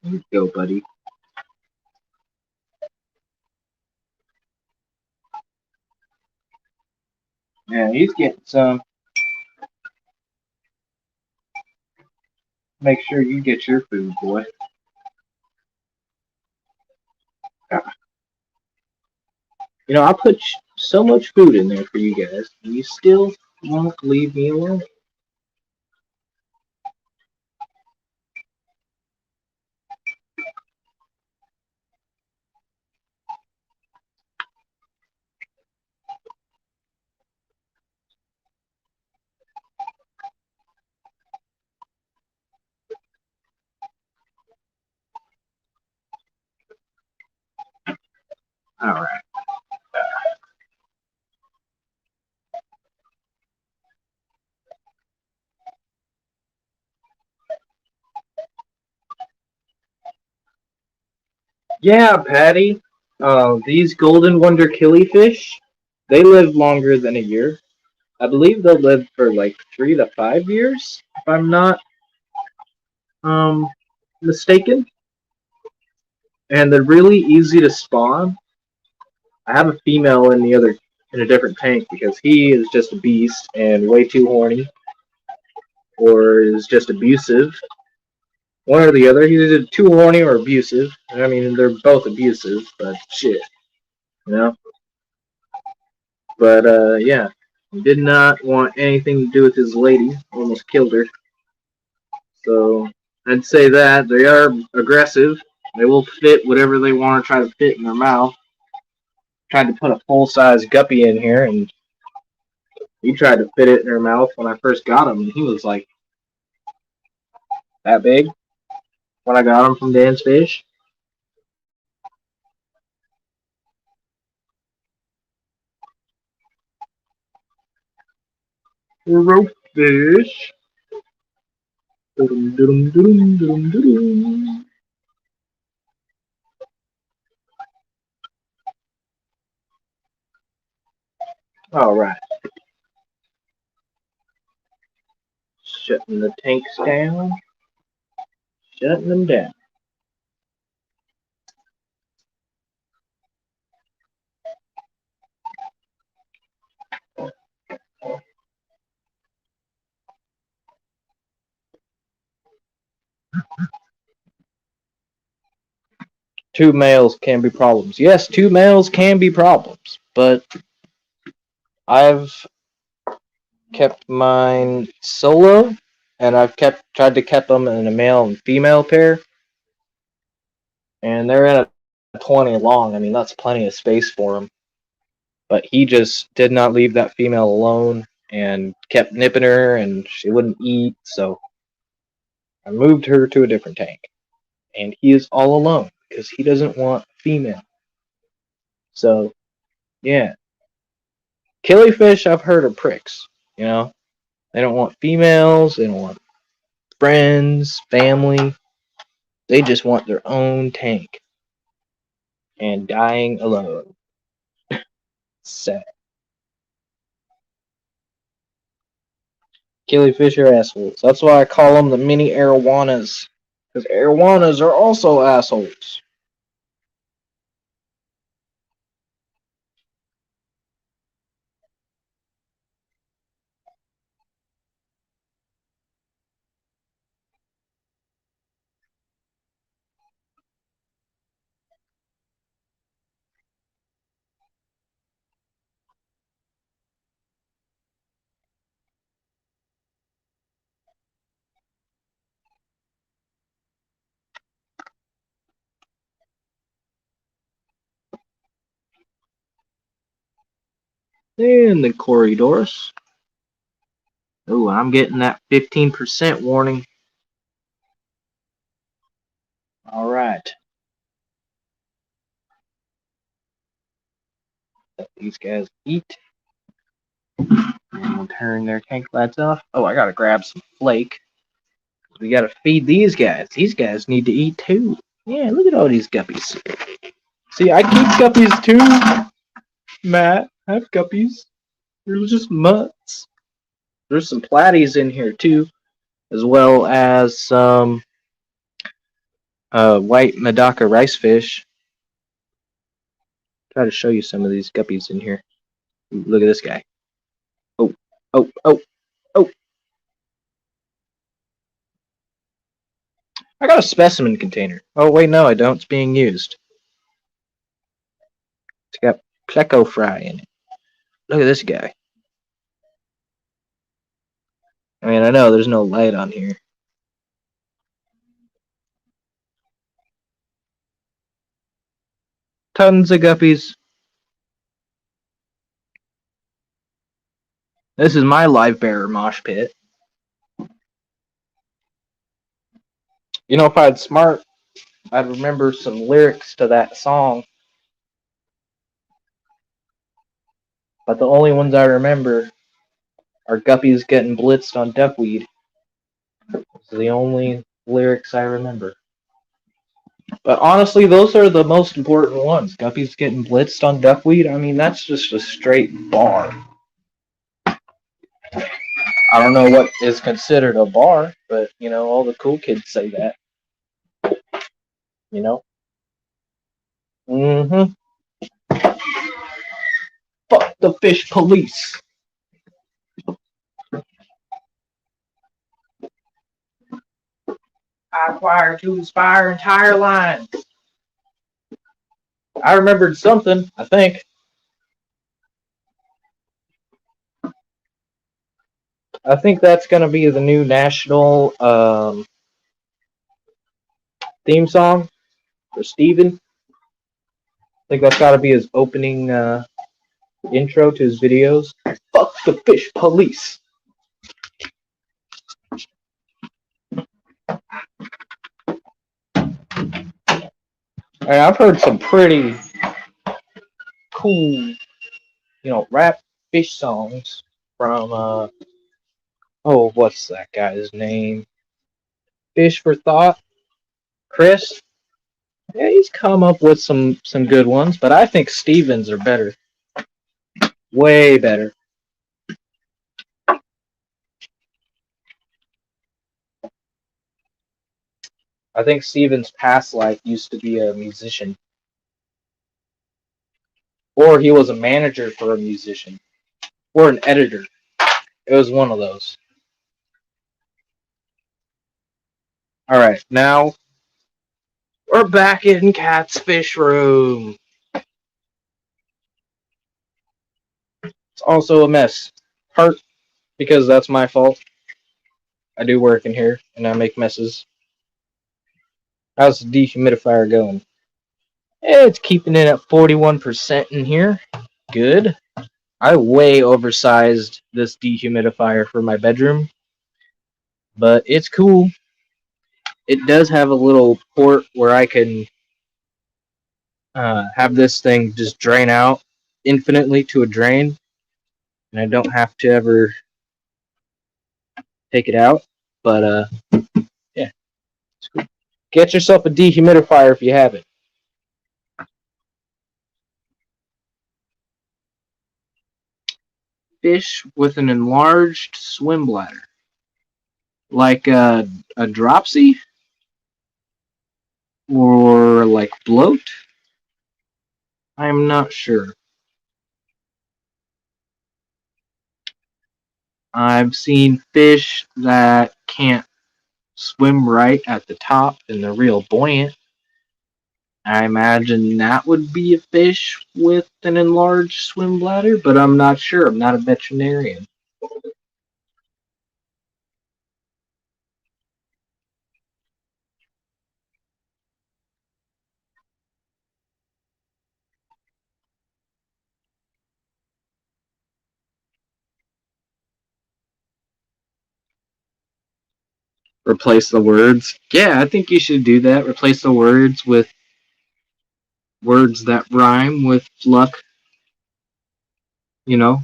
There you go, buddy. Yeah, he's getting some. Make sure you get your food, boy. You know, I put so much food in there for you guys, and you still won't leave me alone. All right. Yeah, Patty. These golden wonder killifish, they live longer than a year. I believe they'll live for like 3 to 5 years, if I'm not um mistaken. And they're really easy to spawn. I have a female in a different tank because he is just a beast and way too horny, or is just abusive. One or the other. He's either too horny or abusive. I mean, they're both abusive, but shit, you know. But yeah, he did not want anything to do with his lady. Almost killed her. So I'd say that they are aggressive. They will fit whatever they want to try to fit in their mouth. Tried to put a full size guppy in here, and he tried to fit it in her mouth when I first got him, and he was like that big when I got him from Dan's Fish. Rope fish. All right. Shutting the tanks down. Shutting them down. Two males can be problems. Yes, two males can be problems, but I've kept mine solo, and I've tried to keep them in a male and female pair, and they're in a 20 long. I mean, that's plenty of space for them. But he just did not leave that female alone. and kept nipping her, and she wouldn't eat, so I moved her to a different tank. And he is all alone because he doesn't want a female. So, yeah. Killifish, I've heard, are pricks. You know, they don't want females, they don't want friends, family. They just want their own tank. And dying alone. Sad. Killifish are assholes. That's why I call them the mini arowanas. Because arowanas are also assholes. In the corridors. Oh, I'm getting that 15% warning. Alright. Let these guys eat. And we'll turn their tank lights off. Oh, I gotta grab some flake. We gotta feed these guys. These guys need to eat too. Yeah, look at all these guppies. See, I keep guppies too, Matt. I have guppies. They're just mutts. There's some platies in here too, as well as some white Medaka rice fish. Try to show you some of these guppies in here. Ooh, look at this guy. Oh, oh, oh, oh. I got a specimen container. Oh, wait, no, I don't. It's being used. It's got Pleco fry in it. Look at this guy. I mean, I know there's no light on here. Tons of guppies. This is my live bearer mosh pit. You know, if I'd smart, I'd remember some lyrics to that song. But the only ones I remember are guppies getting blitzed on duckweed. Those are the only lyrics I remember. But honestly, those are the most important ones. Guppies getting blitzed on duckweed, I mean, that's just a straight bar. I don't know what is considered a bar, but, you know, all the cool kids say that. You know? Mm-hmm. Fuck the fish police. I acquired to inspire entire line. I remembered something, I think. I think that's going to be the new national theme song for Steven. I think that's got to be his opening intro to his videos. Fuck the fish police. And I've heard some pretty cool, you know, rap fish songs from, oh, what's that guy's name? Fish for Thought? Chris? Yeah, he's come up with some good ones, but I think Stevens are better. Way better. I think Stevens' past life used to be a musician. Or he was a manager for a musician. Or an editor. It was one of those. Alright, now we're back in Cat's fish room. It's also a mess. Part because that's my fault. I do work in here and I make messes. How's the dehumidifier going? It's keeping it at 41% in here. Good. I way oversized this dehumidifier for my bedroom, but it's cool. It does have a little port where I can have this thing just drain out infinitely to a drain, and I don't have to ever take it out. But yeah, it's cool. Get yourself a dehumidifier if you have it. Fish with an enlarged swim bladder, like a dropsy or like bloat. I'm not sure. I've seen fish that can't swim right at the top and they're real buoyant. I imagine that would be a fish with an enlarged swim bladder, but I'm not sure. I'm not a veterinarian. Replace the words. Yeah, I think you should do that. Replace the words with words that rhyme with luck. You know,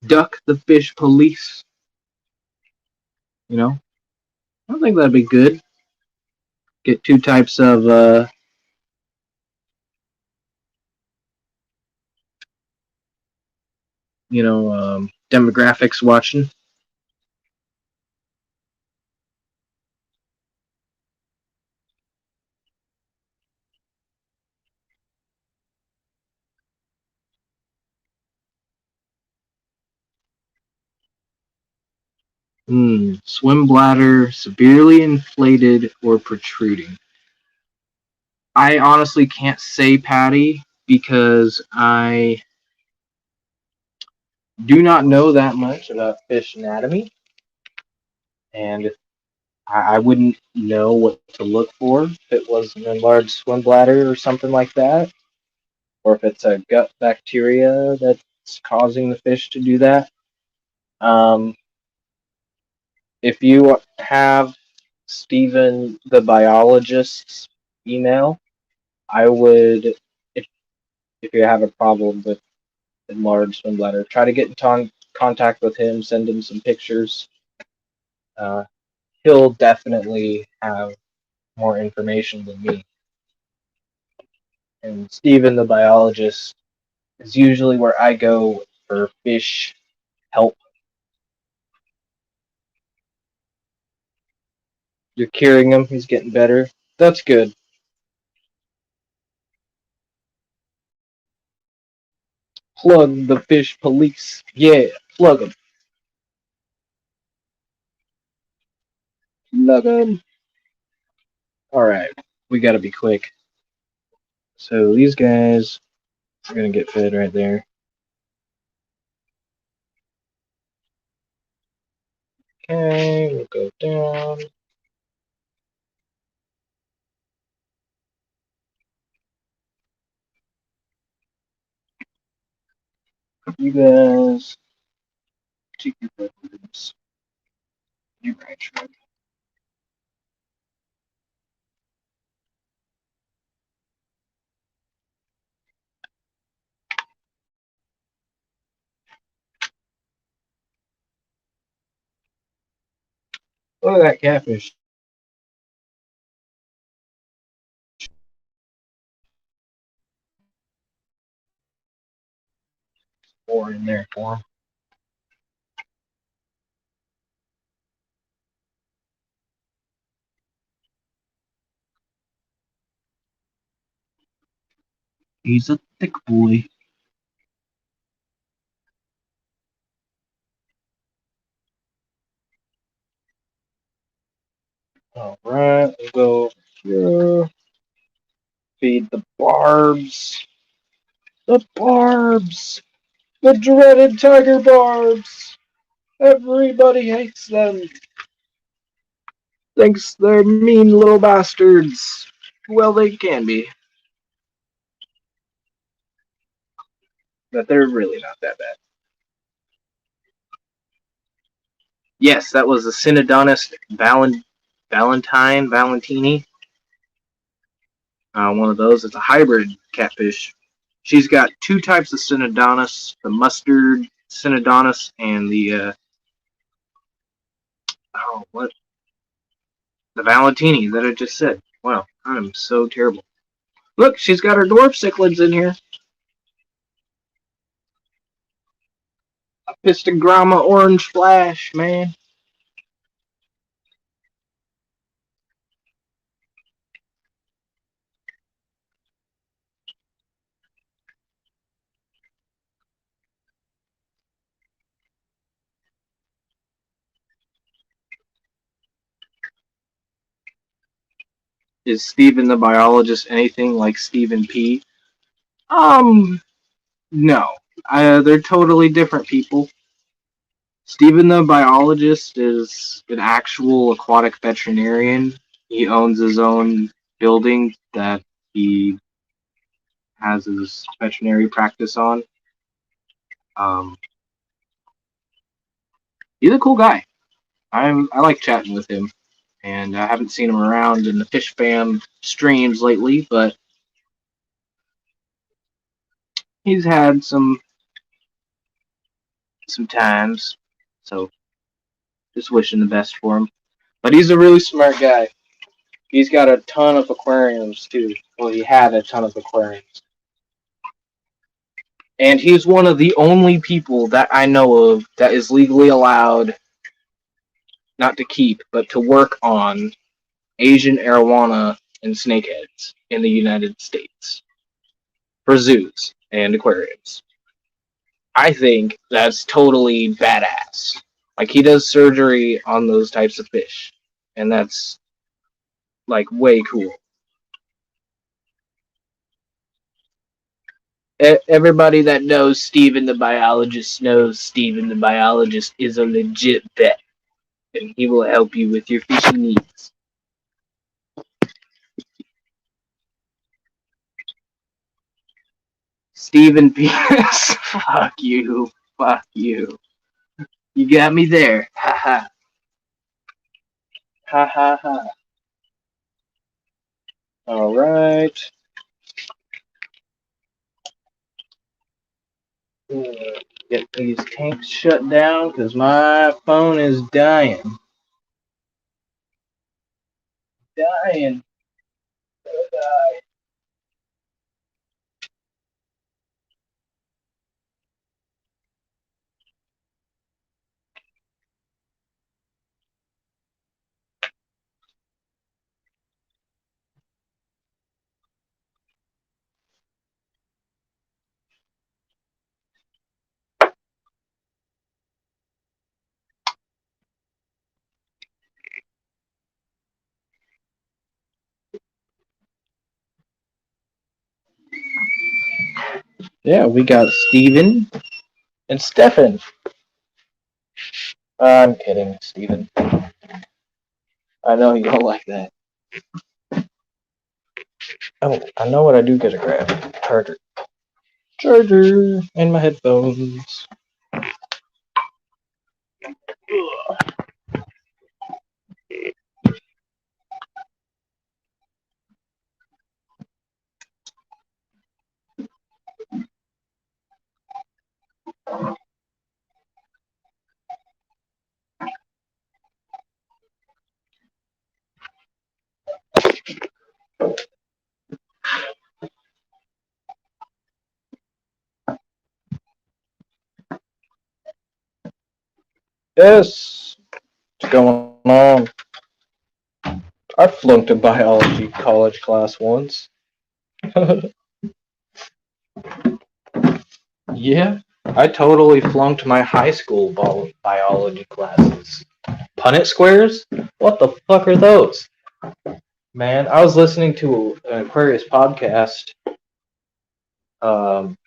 duck the fish police. You know, I think that'd be good. Get two types of demographics watching. Swim bladder severely inflated or protruding. I honestly can't say, Patty, because I do not know that much about fish anatomy, and I wouldn't know what to look for if it was an enlarged swim bladder or something like that, or if it's a gut bacteria that's causing the fish to do that. Um, if you have Stephen the biologist's email, I would, if you have a problem with enlarged swim bladder, try to get in contact with him, send him some pictures. Uh, he'll definitely have more information than me. And Stephen the biologist is usually where I go for fish help. You're curing him, he's getting better. That's good. Plug the fish police. Yeah, plug him. Plug him. Alright, we gotta be quick. So these guys are gonna get fed right there. Okay, we'll go down. You guys take your bedrooms. You ranch room. Look at that catfish. More in there for him. He's a thick boy. Alright, we'll go here. Feed the barbs. The barbs! The dreaded tiger barbs! Everybody hates them. Thinks they're mean little bastards. Well, they can be. But they're really not that bad. Yes, that was a Synodontis Valentini. One of those. It's a hybrid catfish. She's got two types of Synodontis: the mustard Synodontis and what? The Valentini that I just said. Wow, I'm so terrible. Look, she's got her dwarf cichlids in here. A Pistogramma orange flash, man. Is Stephen the biologist anything like Stephen P? No. They're totally different people. Stephen the biologist is an actual aquatic veterinarian. He owns his own building that he has his veterinary practice on. Um, he's a cool guy. I like chatting with him, and I haven't seen him around in the Fish Fam streams lately, but he's had some times. So just wishing the best for him. But he's a really smart guy. He's got a ton of aquariums too. Well, he had a ton of aquariums. And he's one of the only people that I know of that is legally allowed not to keep, but to work on Asian arowana and snakeheads in the United States for zoos and aquariums. I think that's totally badass. Like, he does surgery on those types of fish, and that's like way cool. Everybody that knows Steven the biologist knows Steven the biologist is a legit vet, and he will help you with your fishing needs. Steven Penis, fuck you, fuck you. You got me there, ha ha, ha ha ha. All right. Get these tanks shut down because my phone is dying. Dying. Yeah, we got Steven and Stefan. I'm kidding, Steven. I know you don't like that. Oh, I know what I do gotta grab. Charger. Charger and my headphones. Yes, what's going on? I flunked a biology college class once. Yeah, I totally flunked my high school biology classes. Punnett squares? What the fuck are those? Man, I was listening to an Aquarius podcast um,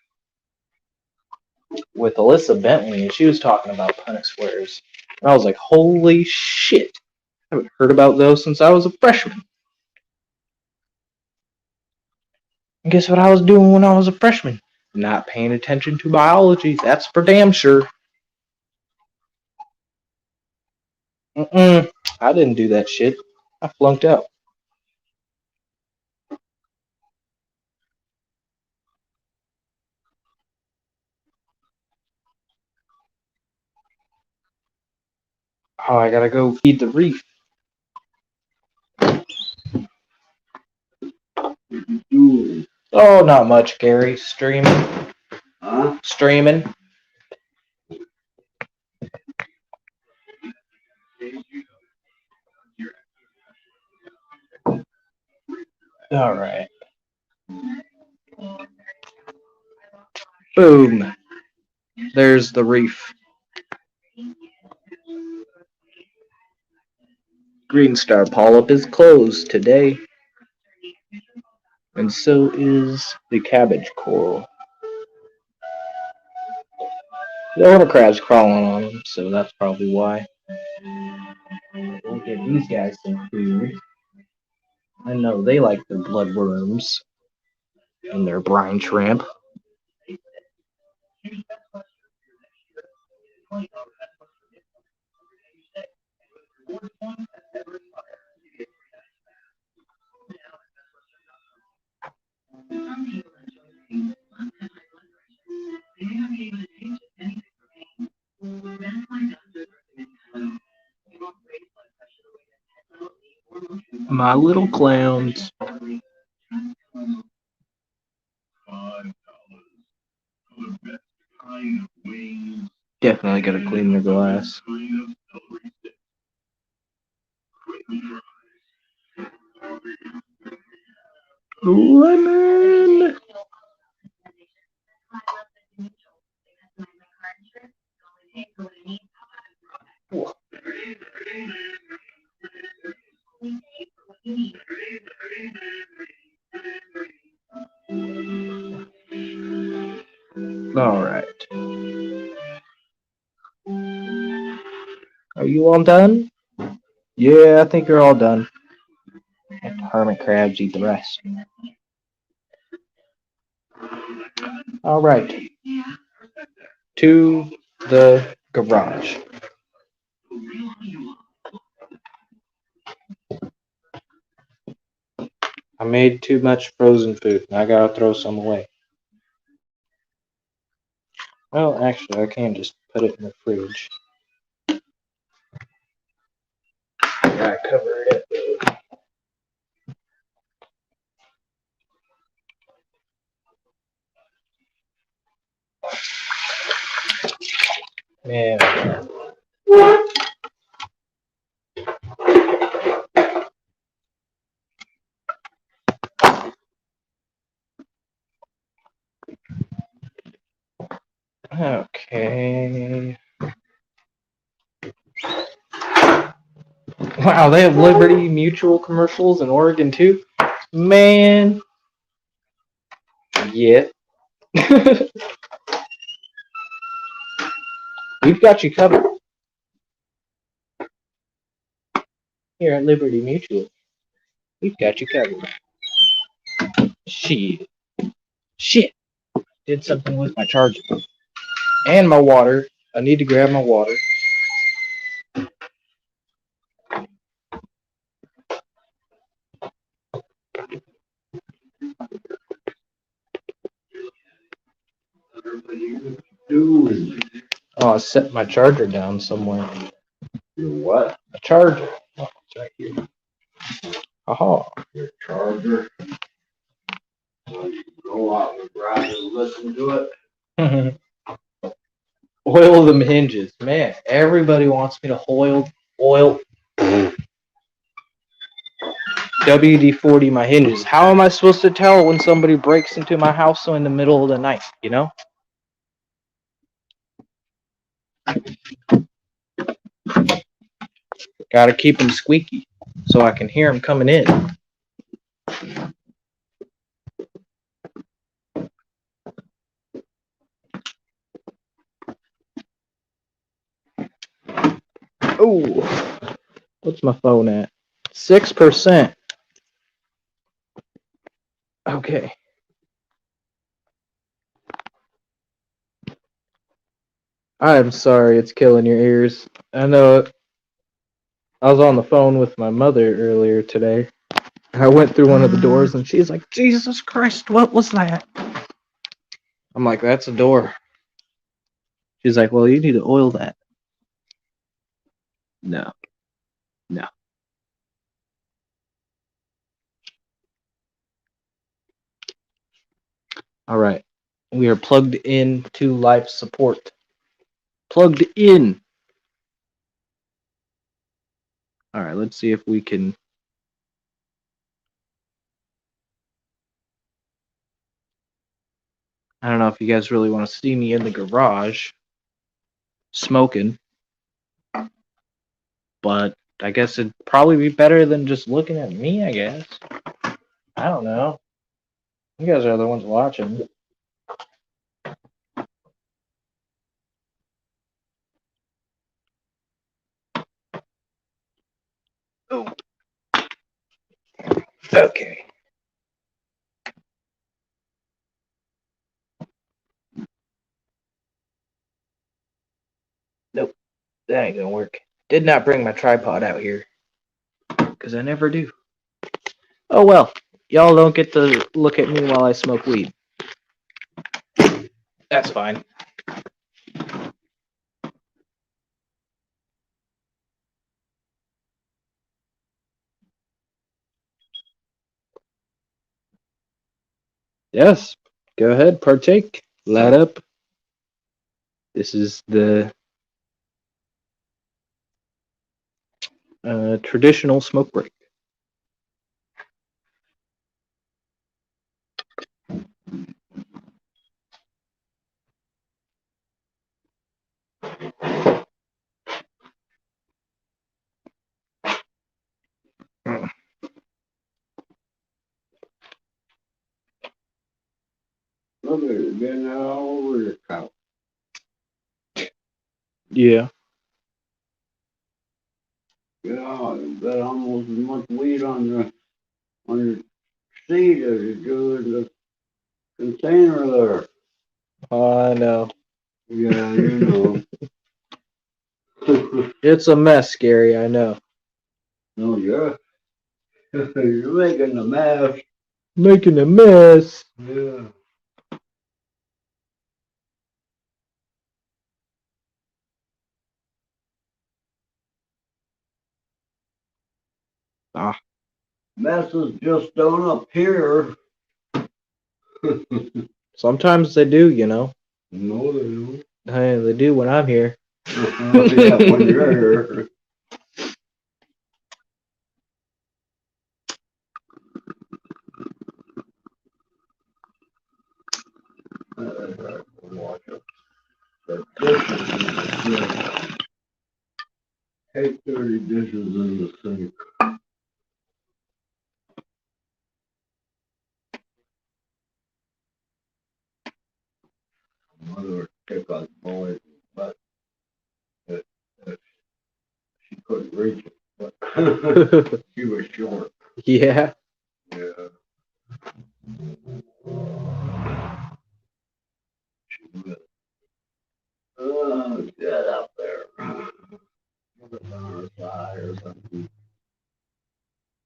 with Alyssa Bentley, and she was talking about Punnett squares. And I was like, holy shit. I haven't heard about those since I was a freshman. And guess what I was doing when I was a freshman? Not paying attention to biology. That's for damn sure. I didn't do that shit. I flunked out. Oh, I gotta go feed the reef. Oh, not much, Gary. Streaming. Huh? Streaming. Alright. Boom. There's the reef. Green Star Polyp is closed today. And so is the cabbage coral. There are crabs crawling on them, so that's probably why. We'll give these guys some food. I know they like their bloodworms and their brine shrimp. My little clowns. Definitely gotta clean the glass. Lemon! Alright. Are you all done? Yeah, I think you're all done. Hermit crabs eat the rest. Alright. To the garage. I made too much frozen food. I gotta throw some away. Well, actually, I can just put it in the fridge. I gotta cover it up. Yeah. Okay. Wow, they have Liberty Mutual commercials in Oregon too? Man. Yeah. We've got you covered. Here at Liberty Mutual. We've got you covered. Shit. Shit. Did something with my charger. And my water. I need to grab my water. Oh, I set my charger down somewhere. Your what? A charger. Oh, it's right here. Aha. Your charger. Go out and grab it and listen to it. Oil them hinges. Man, everybody wants me to oil WD-40 my hinges. How am I supposed to tell when somebody breaks into my house in the middle of the night, you know? Gotta keep them squeaky so I can hear them coming in. Oh, what's my phone at? 6%. Okay. I'm sorry it's killing your ears. I know I was on the phone with my mother earlier today. I went through one of the doors and she's like, Jesus Christ, what was that? I'm like, that's a door. She's like, well, you need to oil that. No. No. All right. We are plugged in to life support. Plugged in. All right, let's see if we can. I don't know if you guys really want to see me in the garage smoking, but I guess it'd probably be better than just looking at me, I guess. I don't know. You guys are the ones watching. Oh. Okay. Nope, that ain't gonna work. Did not bring my tripod out here, because I never do. Oh well, y'all don't get to look at me while I smoke weed. That's fine. Yes, go ahead, partake. Light up. This is the traditional smoke break. Look at it, getting all over the couch. Yeah. Yeah, you got almost as much weed on the seat as you do in the container there. I know. Yeah, you know. It's a mess, Gary, I know. No, you're making a mess. Making a mess. Yeah. Ah, Messes just don't appear. sometimes they do, you know. No, they don't. Hey, they do when I'm here. Yeah, when you're here. Watch it. The dishes in the sink. Take dirty dishes in the sink. Mother would pick on boys, but uh, uh, she couldn't reach it. But she was short. Yeah. Yeah. She was. Oh, get up there. Put it on her side or something.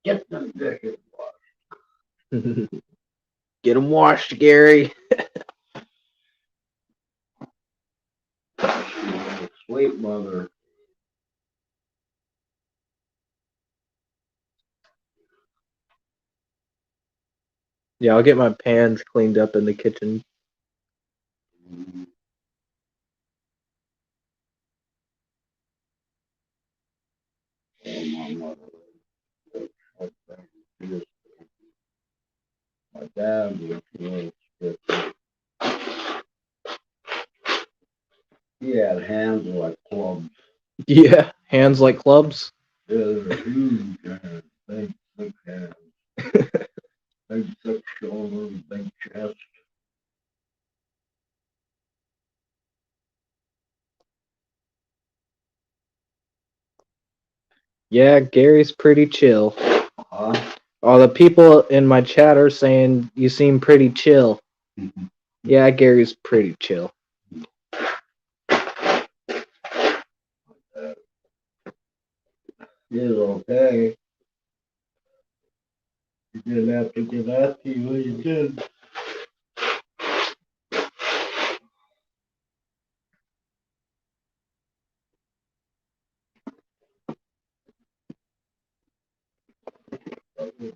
Get them dishes Get them washed, Gary. washed. She was a sweet mother. Yeah, I'll get my pans cleaned up in the kitchen. Oh, my mother. My dad was real strict. He had hands like clubs. Yeah, hands like clubs. Yeah, they're huge hands, big, thick hands, big, thick shoulders, big chest. Yeah, Gary's pretty chill. Huh? All the people in my chat are saying you seem pretty chill. Yeah, Gary's pretty chill. He's okay. He didn't have to get after you when he did.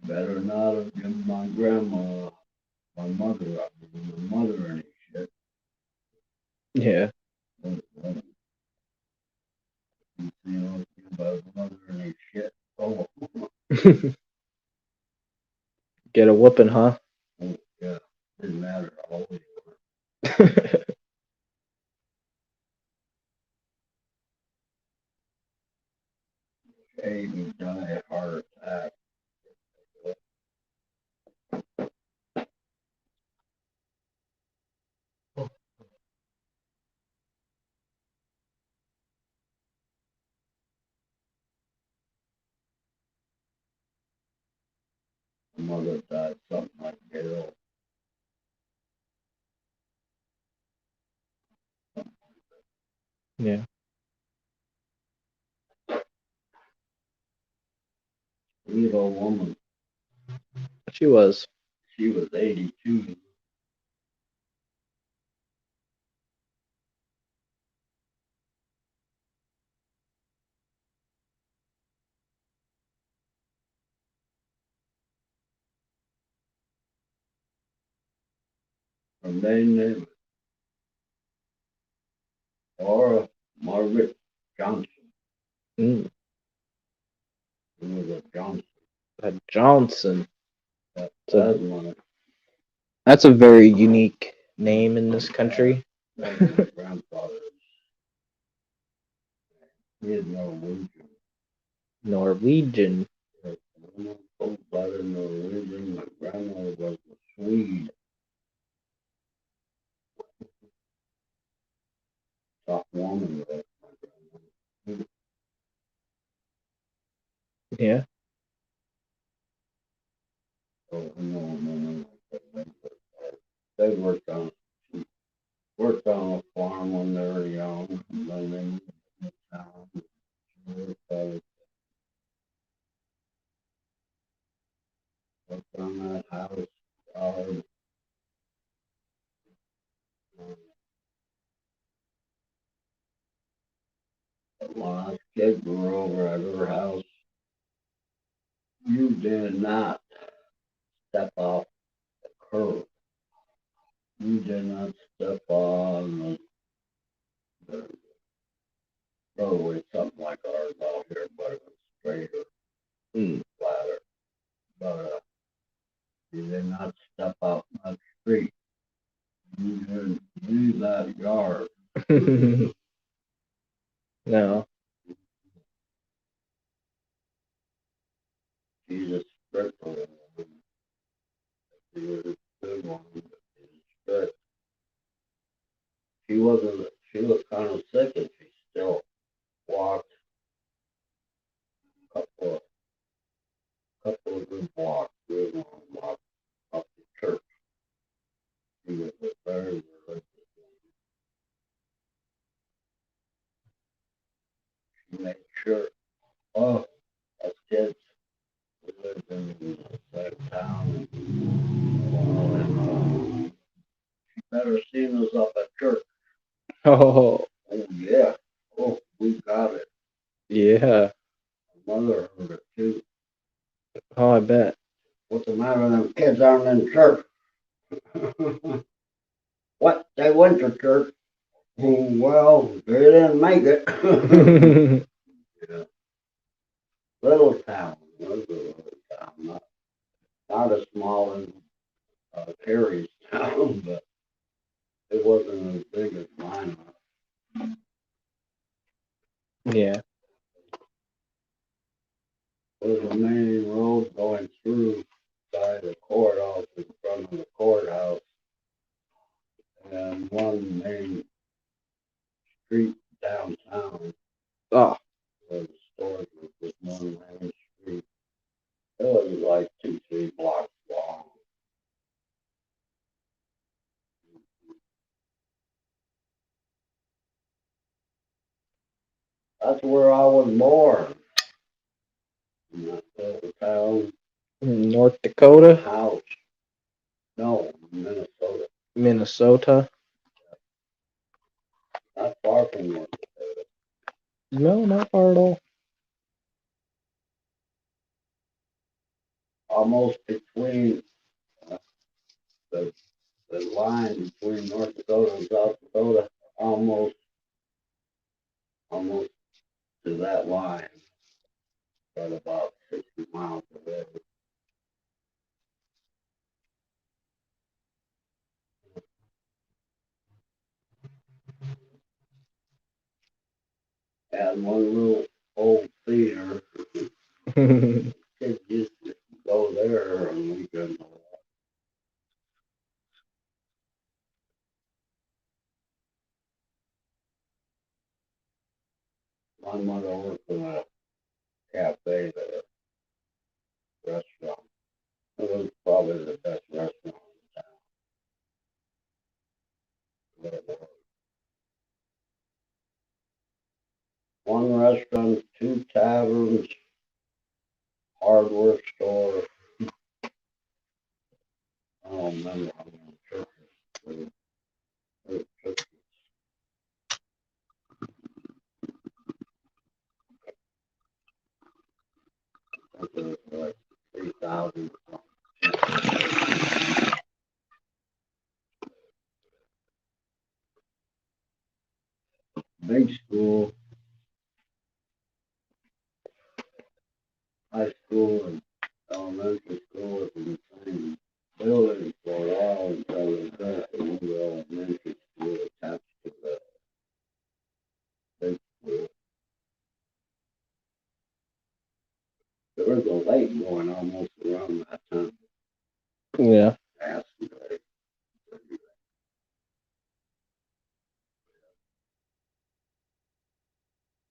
Better not have given my grandma, my mother, any shit. Yeah. You know, about mother any shit. Oh, Get a whooping, huh? yeah. Didn't matter how old you were. Hey, he died of heart attack. My mother died something like that. Yeah. Sweet old woman. She was. She was 82. Her name was Laura Margaret Johnson. Mm. It was a Johnson. A Johnson. That's my That's a very unique name in this country. grandfather. He is Norwegian. Norwegian. My father Norwegian. My grandmother was a Swede. Top woman was my grandmother. Yeah. So I know they worked on a farm when they were young. And then they moved to town. Worked on that house. Yard. When I was a kid, we were over at her house. You did not step off the curb. You did not step on the roadway, something like ours out here, but it was straighter, flatter. But you did not step out on the street. You didn't leave that yard. No. She's a strict woman. She was a good one, but she was strict. She was kind of sick and she still walked a couple of good walks, good long walks up to church. She was a very religious woman. She made sure, oh, us kids, we lived in the same town. And she better seen us up at church. Oh, Oh, yeah. Oh, we got it. yeah. My mother heard it too. Oh, I bet. What's the matter? Them kids aren't in church. What? They went to church. Oh, well, they didn't make it. Yeah. Little town. It was a little town. Not as small as Terry's town, but it wasn't as big as mine. Yeah. There was a main road going through by the courthouse, in front of the courthouse, and one main street downtown Oh, where the stores was just one main street. It was like 2, 3 blocks long. That's where I was born. in that little town. North Dakota, House. No, Minnesota. Minnesota. Not far from North. No, not far at all. Almost between the line between North Dakota and South Dakota. Almost to that line. At about 60 miles away. And one little old theater. Kids used to go there on weekends. My mother worked in a cafe there, restaurant. It was probably the best restaurant in town. One restaurant, 2 taverns, hardware store. I don't remember how many churches. There were churches. I think there was like 3,000 or something. Big school, high school, and elementary school was in the same building for a while until we built the new elementary school attached to the big school. There was a lake going almost around that time. Yeah. Acid lake.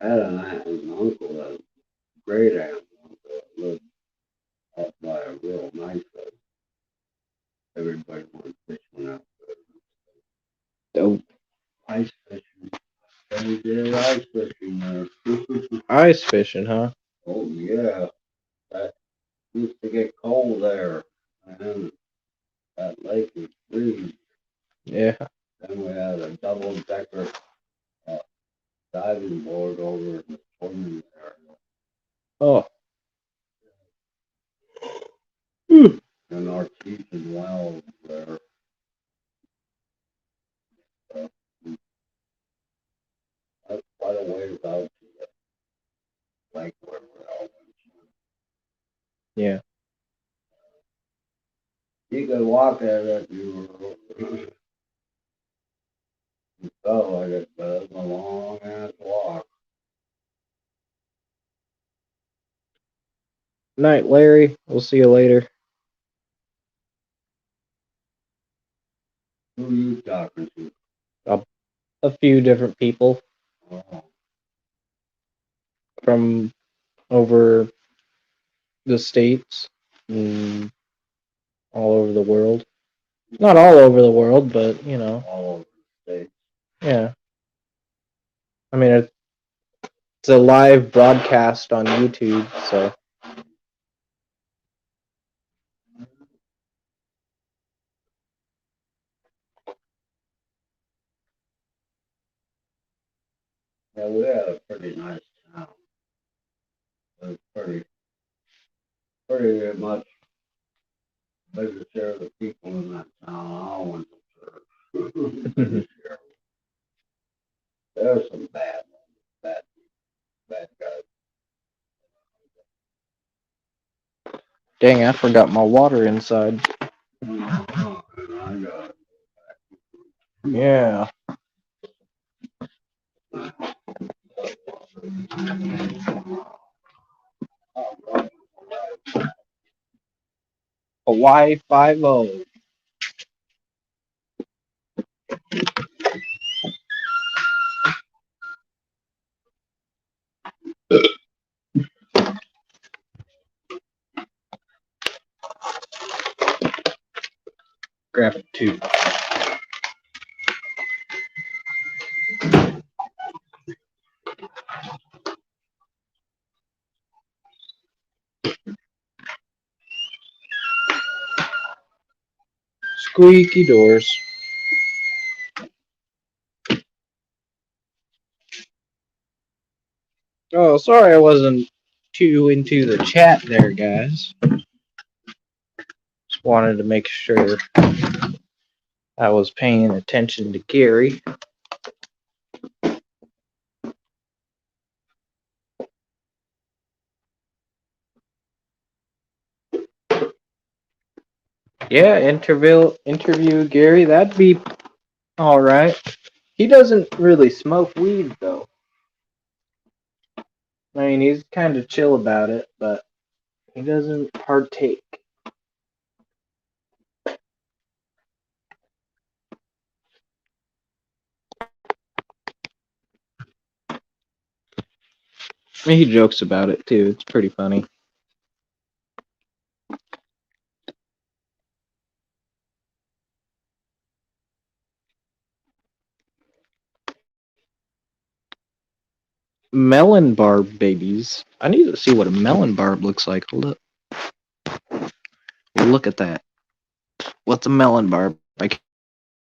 I had an aunt and an uncle, a great aunt and uncle that lived up by a real nice lake. Everybody went fishing out there. Dope. Ice fishing. They did ice fishing there. Ice fishing, huh? Oh yeah. That used to get cold there. And that lake would freeze. Yeah. Then we had a double decker diving board over in the swimming area. Oh. Hmm. And artesian wells there. So, that's quite a ways out to the lake where we all went. Yeah. You could walk at it, you felt like it, but it was a long ass walk. Night, Larry. We'll see you later. Who are you talking to? A few different people Oh, from over the states and all over the world. Not all over the world, but you know, all over the state. yeah. I mean, it's a live broadcast on YouTube, so Yeah, we had a pretty nice town. It was pretty much bigger share of the people in that town. All went to church. Bigger share. There's some bad, bad guys. dang, I forgot my water inside. And I got Yeah. Hawaii 5-0. Grab it too. Squeaky doors. Oh, sorry I wasn't too into the chat there, guys. Just wanted to make sure I was paying attention to Gary. Yeah, interview Gary. That'd be all right. He doesn't really smoke weed though. I mean, he's kind of chill about it, but he doesn't partake. I mean, he jokes about it too. It's pretty funny. Melon barb babies. I need to see what a melon barb looks like. Hold up. Look at that. What's a melon barb? I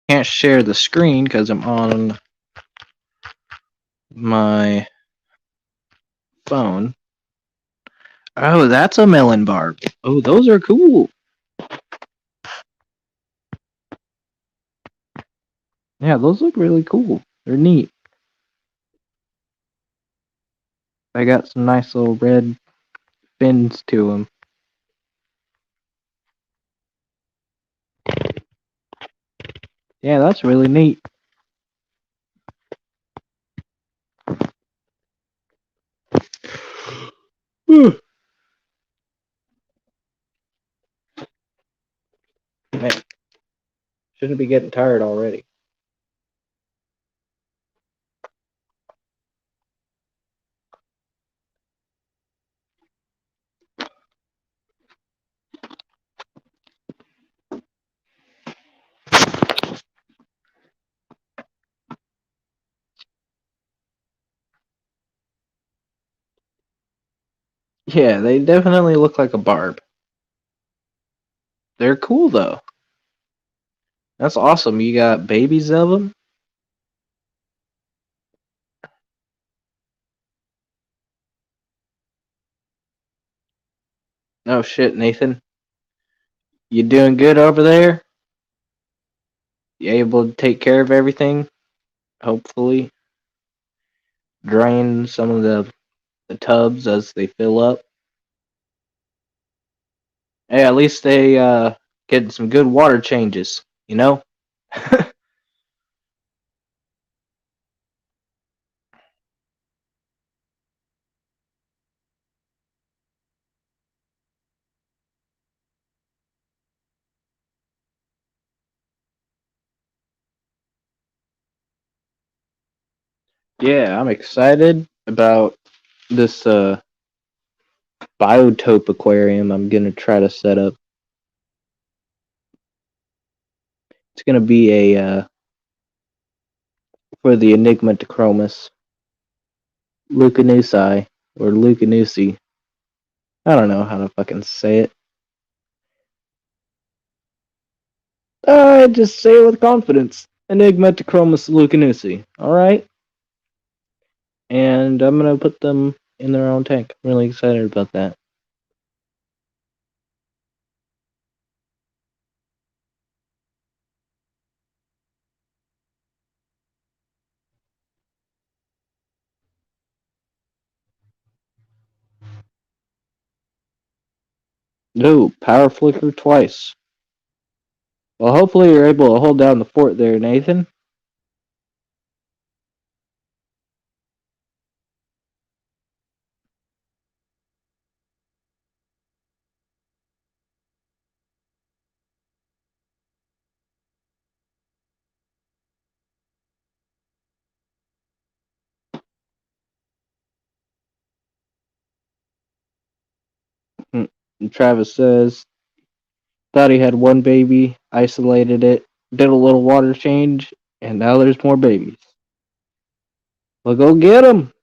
can't share the screen because I'm on my phone. Oh, that's a melon barb. Oh, those are cool. Yeah, those look really cool. They're neat. They got some nice little red fins to them. Yeah, that's really neat. Man, shouldn't be getting tired already. Yeah, they definitely look like a barb. They're cool though. That's awesome. You got babies of them? Oh shit, Nathan. You doing good over there? You able to take care of everything? Hopefully. Drain some of the tubs as they fill up. Hey, at least they getting some good water changes, you know? Yeah, I'm excited about this biotope aquarium I'm gonna try to set up. It's gonna be a for the Enigmatochromis Lucanusi or Lucanusi. I don't know how to fucking say it. I just say it with confidence. Enigmatochromis Lucanusi. Alright? And I'm gonna put them in their own tank. I'm really excited about that. No, power flicker twice. Well, hopefully you're able to hold down the fort there, Nathan. And Travis says, thought he had one baby, isolated it, did a little water change, and now there's more babies. Well, go get them.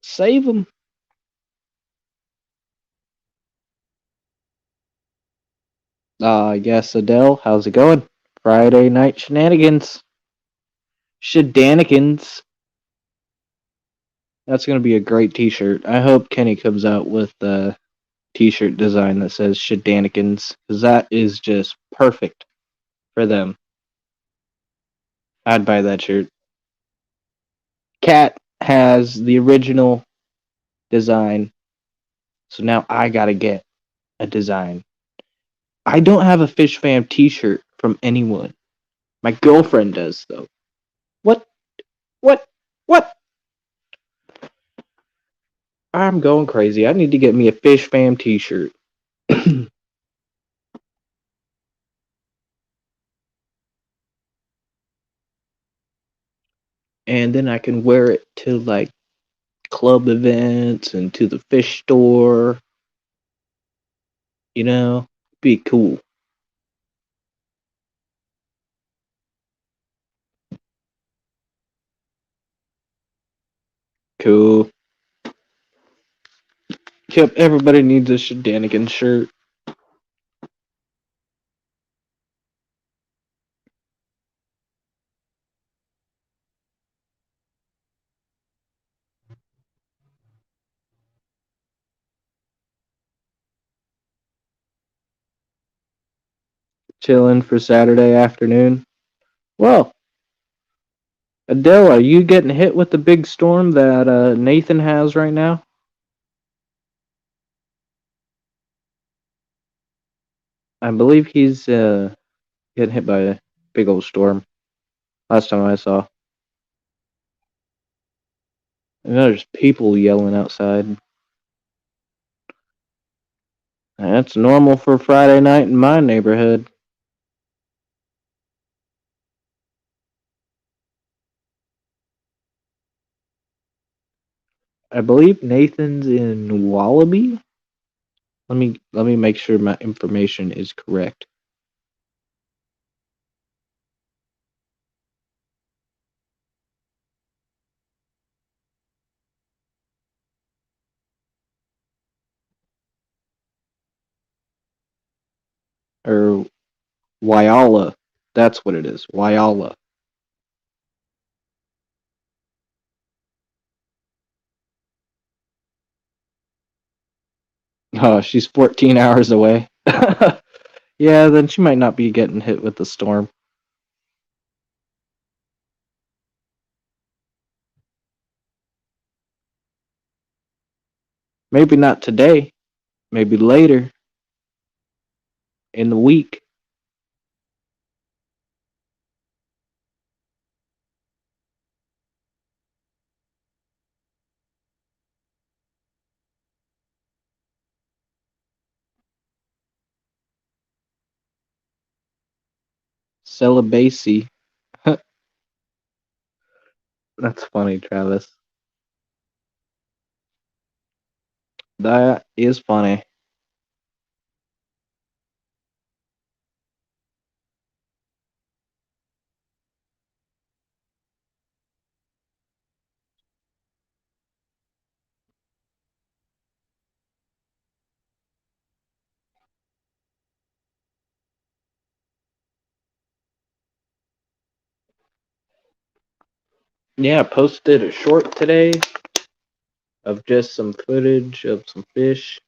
Save them. Yes, Adele, how's it going? Friday night shenanigans. Shedanikins. That's going to be a great t-shirt. I hope Kenny comes out with a t-shirt design that says Shedanikins, because that is just perfect for them. I'd buy that shirt. Cat has the original design, so now I gotta get a design. I don't have a Fish Fam t-shirt from anyone. My girlfriend does, though. What? What? What? I'm going crazy. I need to get me a Fish Fam t-shirt. And then I can wear it to like club events and to the fish store. You know, be cool. Cool. Yep, everybody needs a shenanigan shirt. Chilling for Saturday afternoon. Well, Adele, are you getting hit with the big storm that Nathan has right now? I believe he's getting hit by a big old storm. Last time I saw. And there's people yelling outside. That's normal for Friday night in my neighborhood. I believe Nathan's in Wallaby. Let me make sure my information is correct. Or Wyala. That's what it is. Wyala. Oh, she's 14 hours away. Yeah, then she might not be getting hit with the storm. Maybe not today. Maybe later in the week. Celibacy. That's funny, Travis. That is funny. Yeah, I posted a short today of just some footage of some fish.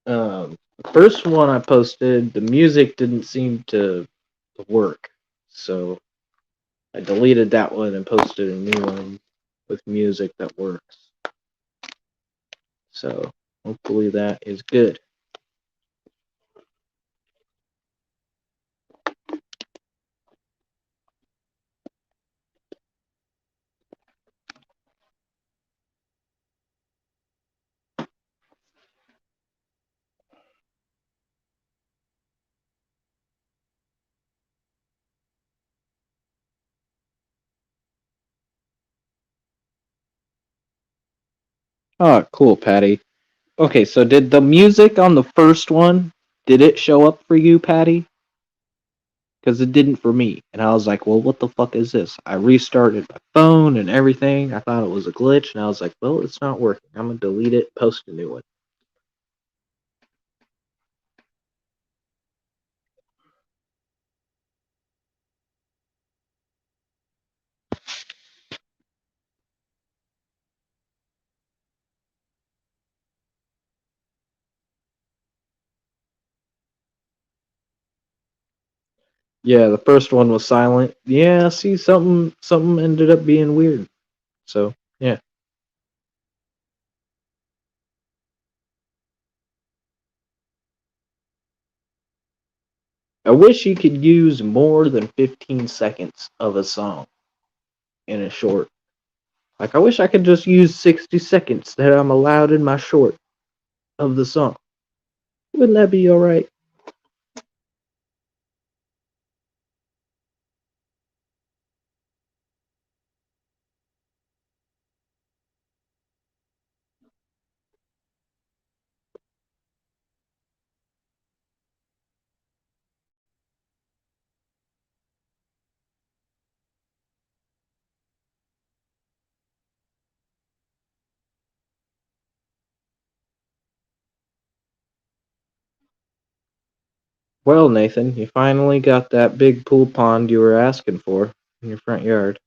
The first one I posted, the music didn't seem to work, so I deleted that one and posted a new one with music that works. So hopefully that is good. Oh, cool, Patty. Okay, so did the music on the first one, did it show up for you, Patty? Because it didn't for me. And I was like, well, what the fuck is this? I restarted my phone and everything. I thought it was a glitch, and I was like, well, it's not working. I'm going to delete it, post a new one. Yeah, the first one was silent. Yeah, see, something ended up being weird. So, yeah. I wish you could use more than 15 seconds of a song in a short. Like, I wish I could just use 60 seconds that I'm allowed in my short of the song. Wouldn't that be alright? Well, Nathan, you finally got that big pool pond you were asking for in your front yard.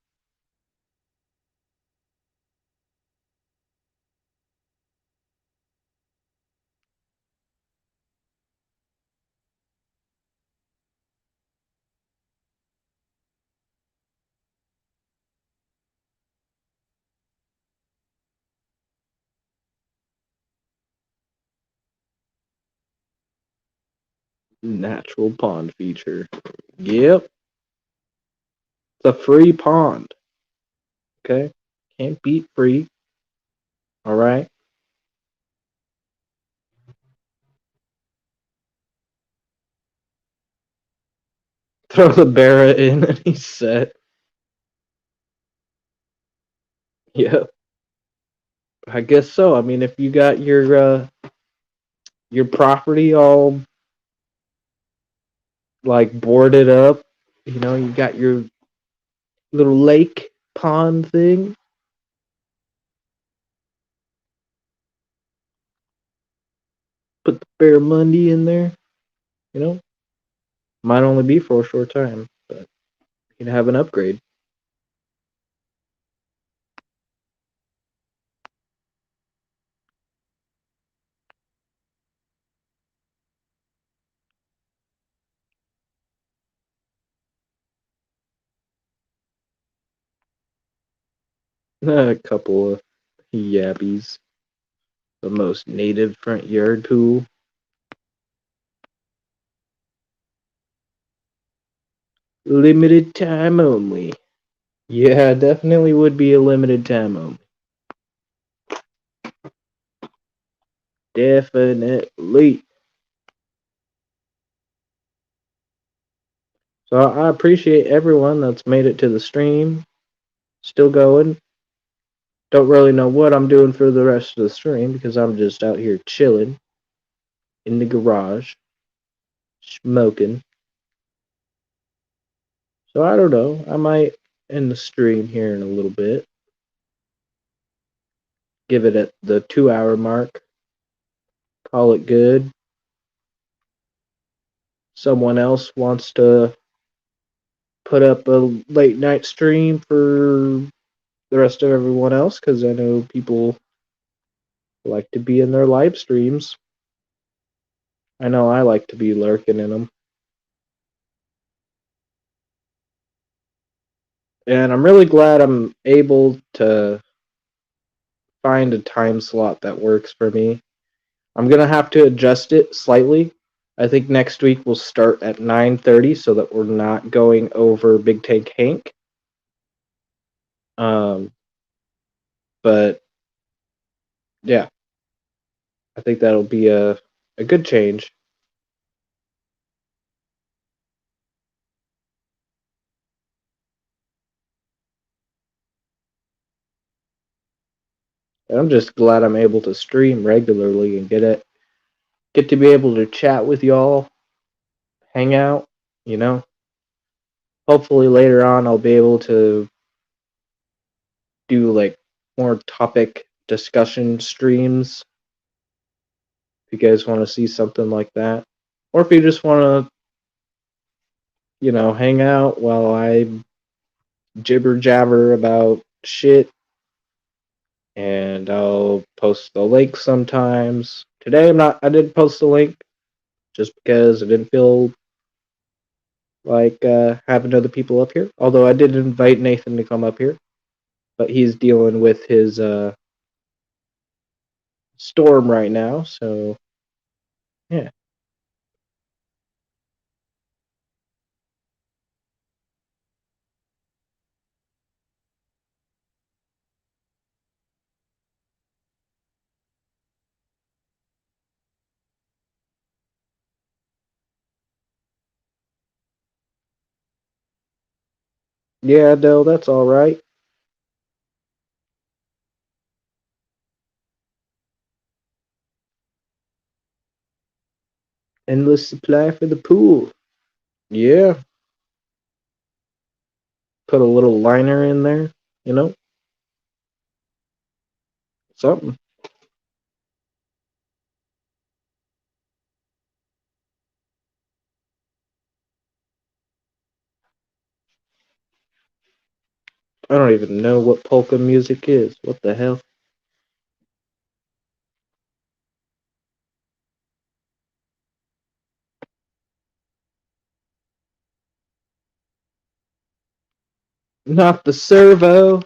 Natural pond feature. Yep. It's a free pond. Okay? Can't beat free. Alright? Throw the Barra in and he's set. Yep. I guess so. I mean, if you got your property all like boarded up, you got your little lake pond thing. Put the barramundi in there. You know, might only be for a short time, but you can have an upgrade. A couple of yabbies. The most native front yard pool. Limited time only. Yeah, definitely would be a limited time only. Definitely. So I appreciate everyone that's made it to the stream. Still going. Don't really know what I'm doing for the rest of the stream because I'm just out here chilling in the garage, smoking. So I don't know. I might end the stream here in a little bit. Give it at the 2-hour mark. Call it good. Someone else wants to put up a late night stream for the rest of everyone else because I know people like to be in their live streams. I know I like to be lurking in them. And I'm really glad I'm able to find a time slot that works for me. I'm going to have to adjust it slightly. I think next week we'll start at 9:30 so that we're not going over Big Tank Hank. But yeah, I think that'll be a good change. And I'm just glad I'm able to stream regularly and get to be able to chat with y'all, hang out, you know. Hopefully later on I'll be able to do like more topic discussion streams if you guys want to see something like that. Or if you just want to, hang out while I jibber jabber about shit. And I'll post the link sometimes. Today I didn't post the link just because I didn't feel like having other people up here. Although I did invite Nathan to come up here, but he's dealing with his storm right now, so yeah. Yeah, Dell, that's all right. Endless supply for the pool. Yeah, put a little liner in there, you know, something. I don't even know what polka music is. What the hell? Not the servo.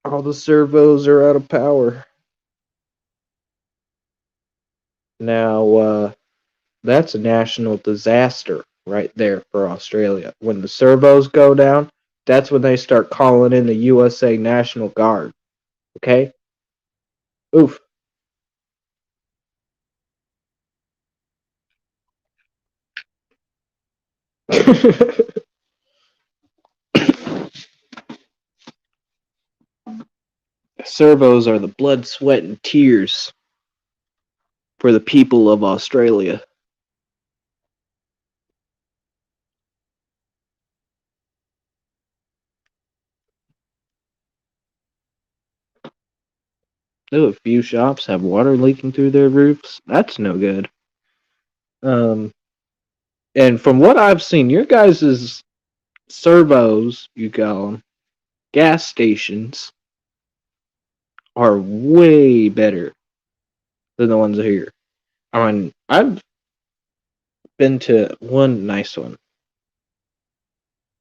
All the servos are out of power. Now, that's a national disaster right there for Australia. When the servos go down, that's when they start calling in the USA National Guard. Okay? Oof. Servos are the blood, sweat, and tears for the people of Australia. Though a few shops have water leaking through their roofs, that's no good. Um, and from what I've seen, your guys' servos, you call them, gas stations, are way better than the ones here. I mean, I've been to one nice one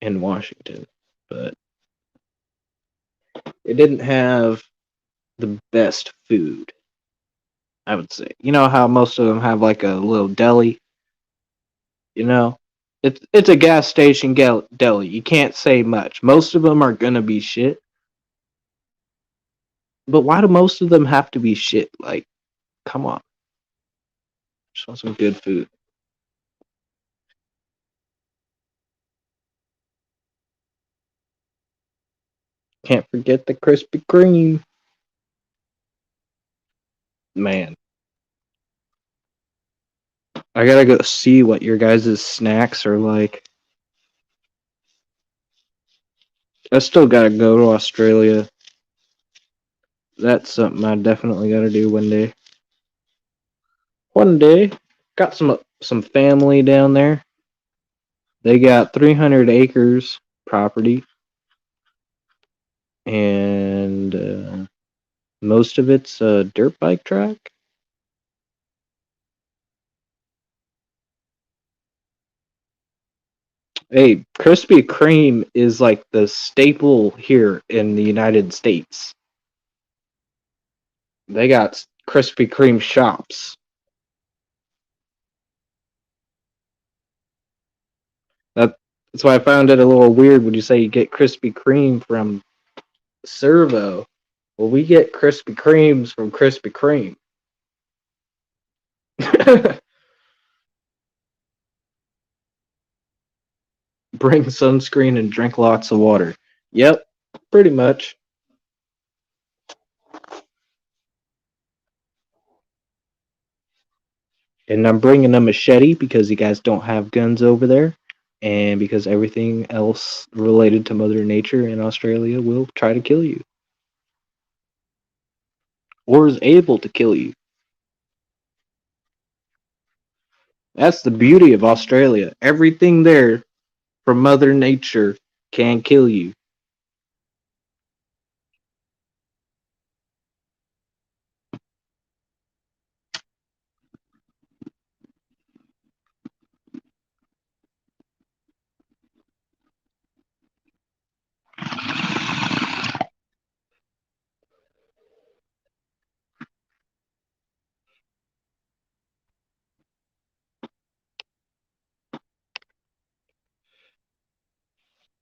in Washington, but it didn't have the best food, I would say. You know how most of them have like a little deli, you know? It's a gas station deli. You can't say much. Most of them are gonna be shit. But why do most of them have to be shit? Like, come on. Just want some good food. Can't forget the Krispy Kreme. Man, I gotta go see what your guys' snacks are like. I still gotta go to Australia. That's something I definitely gotta do one day. One day, got some family down there. They got 300 acres property, and most of it's a dirt bike track. Hey, Krispy Kreme is like the staple here in the United States. They got Krispy Kreme shops. That's why I found it a little weird when you say you get Krispy Kreme from Servo. Well, we get Krispy Kremes from Krispy Kreme. Bring sunscreen and drink lots of water. Yep, pretty much. And I'm bringing a machete because you guys don't have guns over there. And because everything else related to Mother Nature in Australia will try to kill you. Or is able to kill you. That's the beauty of Australia. Everything there from Mother Nature can kill you.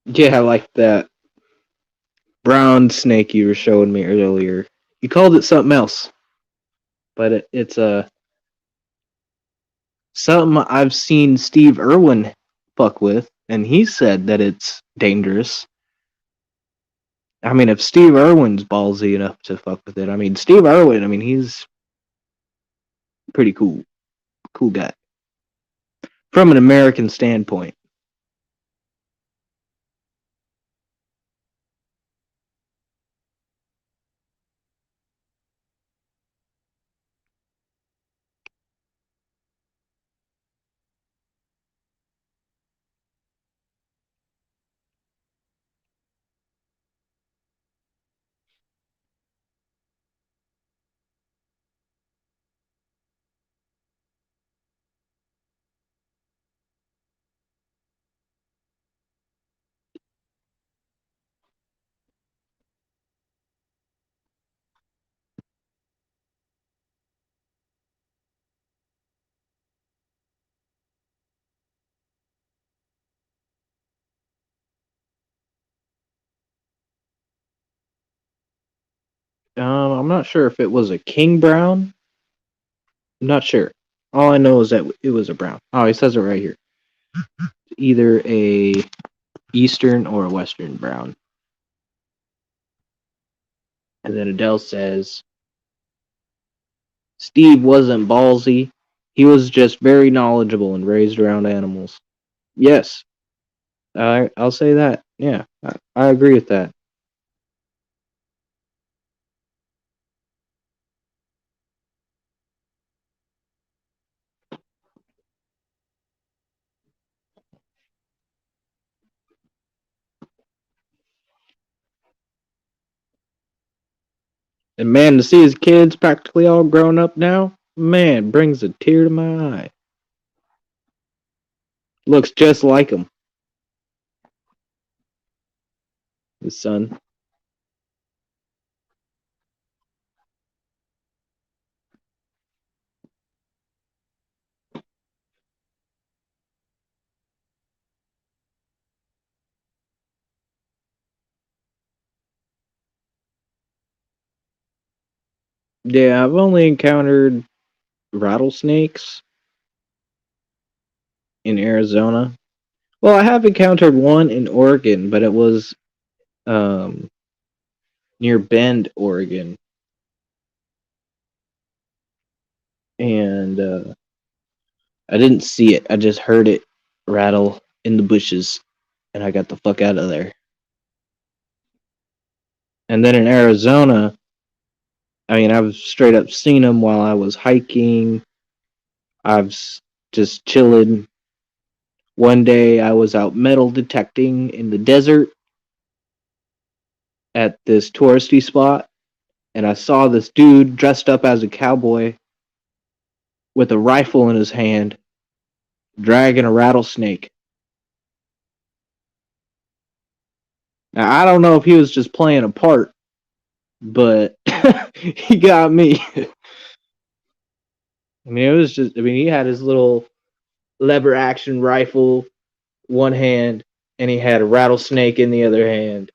Yeah, like that brown snake you were showing me earlier. You called it something else, but it's something I've seen Steve Irwin fuck with, and he said that it's dangerous. I mean, if Steve Irwin's ballsy enough to fuck with it, I mean, Steve Irwin, I mean, he's pretty cool guy from an American standpoint. I'm not sure if it was a king brown. I'm not sure. All I know is that it was a brown. Oh, he says it right here. Either a eastern or a western brown. And then Adele says, Steve wasn't ballsy. He was just very knowledgeable and raised around animals. Yes, I'll say that. Yeah, I agree with that. And man, to see his kids practically all grown up now, man, brings a tear to my eye. Looks just like him, his son. Yeah, I've only encountered rattlesnakes in Arizona. Well, I have encountered one in Oregon, but it was um, near Bend, Oregon, and I didn't see it. I just heard it rattle in the bushes, and I got the fuck out of there. And then in Arizona, I mean, I've straight up seen them while I was hiking. Just chilling. One day, I was out metal detecting in the desert at this touristy spot, and I saw this dude dressed up as a cowboy with a rifle in his hand, dragging a rattlesnake. Now, I don't know if he was just playing a part, but he got me. I mean, he had his little lever action rifle, one hand, and he had a rattlesnake in the other hand.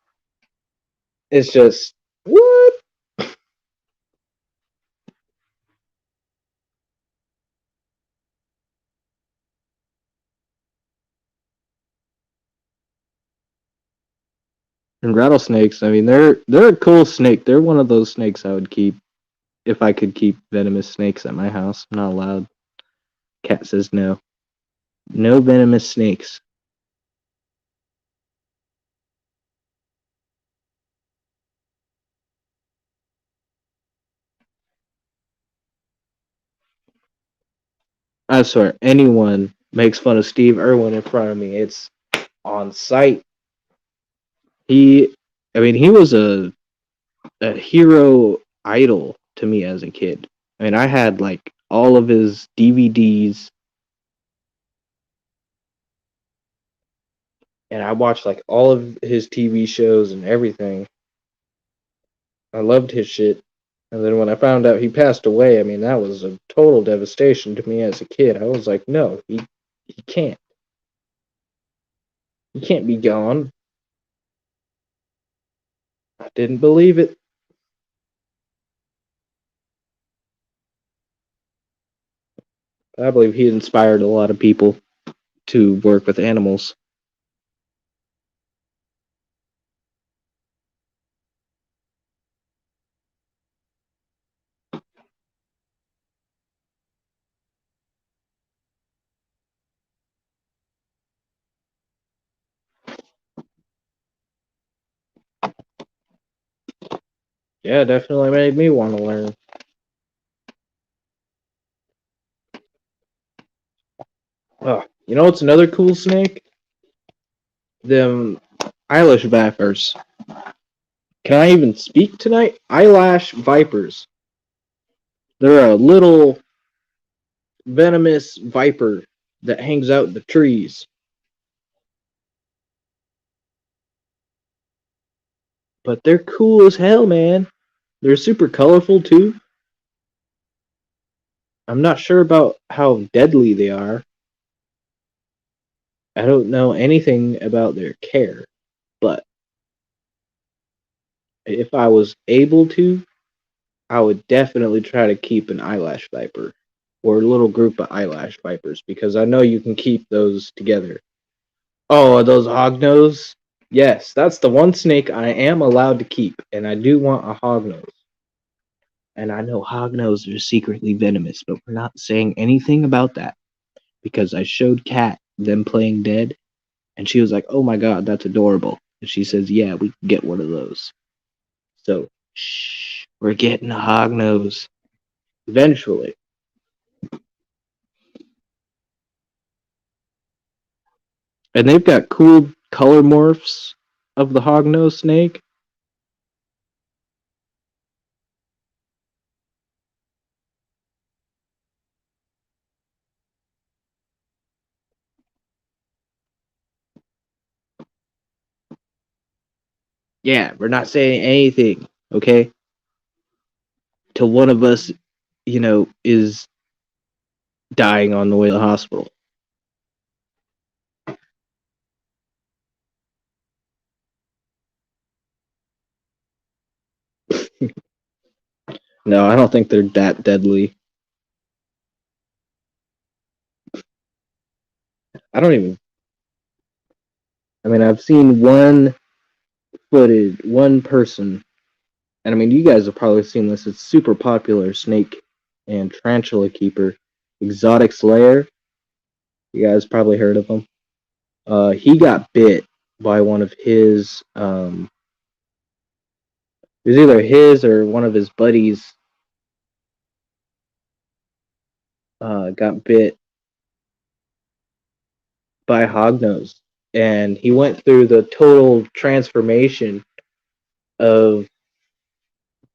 It's just, what? And rattlesnakes, I mean, they're a cool snake. They're one of those snakes I would keep if I could keep venomous snakes at my house. I'm not allowed. Cat says no. No venomous snakes. I swear, anyone makes fun of Steve Irwin in front of me, it's on sight. He was a hero idol to me as a kid. I mean, I had like all of his DVDs, and I watched like all of his TV shows and everything. I loved his shit. And then when I found out he passed away, I mean, that was a total devastation to me as a kid. I was like, no, he can't. He can't be gone. I didn't believe it. I believe he inspired a lot of people to work with animals. Yeah, definitely made me want to learn. Oh, you know what's another cool snake? Them eyelash vipers. Can I even speak tonight? Eyelash vipers. They're a little venomous viper that hangs out in the trees. But they're cool as hell, man. They're super colorful too. I'm not sure about how deadly they are. I don't know anything about their care, but if I was able to, I would definitely try to keep an eyelash viper or a little group of eyelash vipers because I know you can keep those together. Oh, are those hognose? Yes, that's the one snake I am allowed to keep, and I do want a hognose. And I know hognose are secretly venomous, but we're not saying anything about that because I showed Kat them playing dead, and she was like, "Oh my god, that's adorable." And she says, "Yeah, we can get one of those." So, shh, we're getting a hognose eventually. And they've got cool color morphs of the hognose snake. Yeah, we're not saying anything, okay? Till one of us, is dying on the way to the hospital. No, I don't think they're that deadly. I don't even. I mean, I've seen one person, and I mean, you guys have probably seen this. It's super popular snake and tarantula keeper, Exotic Slayer. You guys probably heard of him. He got bit by one of his. It was either his or one of his buddies. Got bit by hognose, and he went through the total transformation of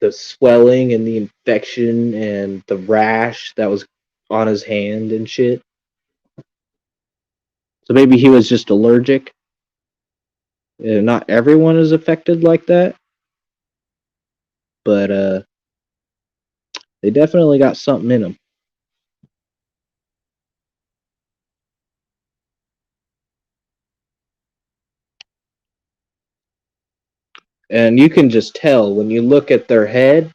the swelling and the infection and the rash that was on his hand and shit. So maybe he was just allergic. Not everyone is affected like that, but they definitely got something in them. And you can just tell when you look at their head.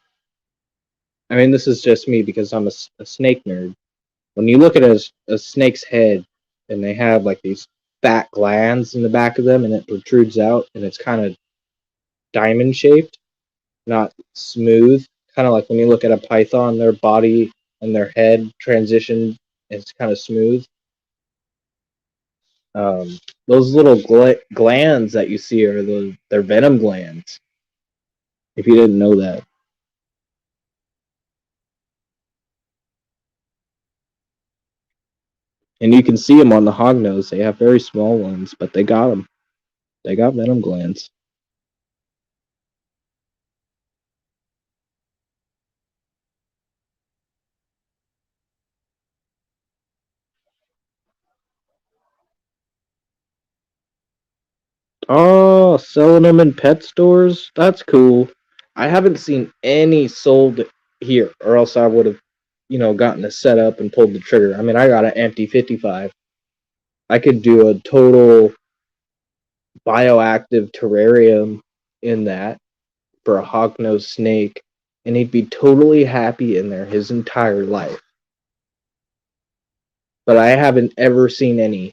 I mean, this is just me because I'm a snake nerd. When you look at a snake's head and they have like these fat glands in the back of them and it protrudes out and it's kind of diamond shaped, not smooth. Kind of like when you look at a python, their body and their head transition is kind of smooth. Those little glands that you see are they're venom glands. If you didn't know that, and you can see them on the hognose. They have very small ones, but they got them. They got venom glands. Oh, selling them in pet stores? That's cool. I haven't seen any sold here, or else I would have, gotten a setup and pulled the trigger. I mean, I got an empty 55. I could do a total bioactive terrarium in that. for a hognose snake, and he'd be totally happy in there his entire life. But I haven't ever seen any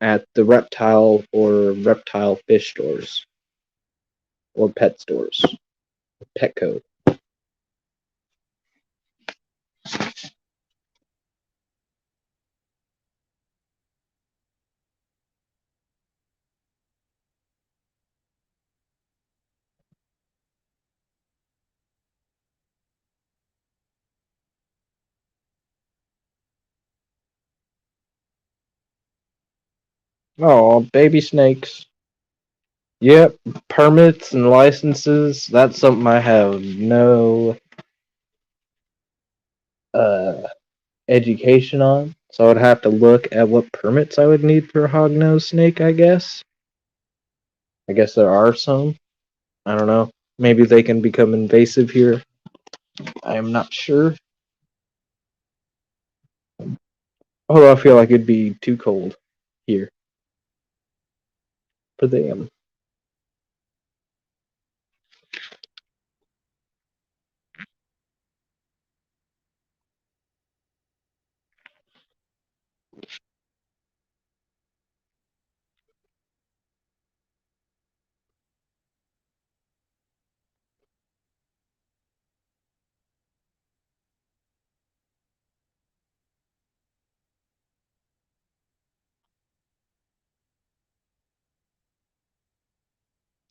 at the reptile or reptile fish stores or pet stores, Petco. Oh, baby snakes. Yep, permits and licenses. That's something I have no uh, education on. So I'd have to look at what permits I would need for a hognose snake, I guess. I guess there are some. I don't know. Maybe they can become invasive here. I am not sure. Although I feel like it'd be too cold here for them.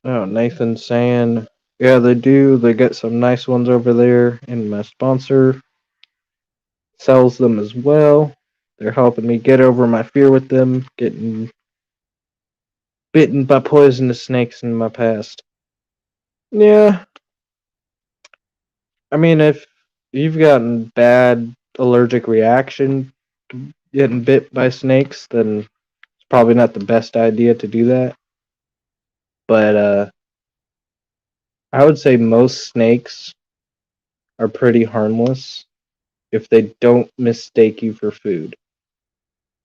Oh, Nathan's saying, yeah, they do. They get some nice ones over there, and my sponsor sells them as well. They're helping me get over my fear with them, getting bitten by poisonous snakes in my past. Yeah, I mean, if you've gotten bad allergic reaction to getting bit by snakes, then it's probably not the best idea to do that. But I would say most snakes are pretty harmless if they don't mistake you for food.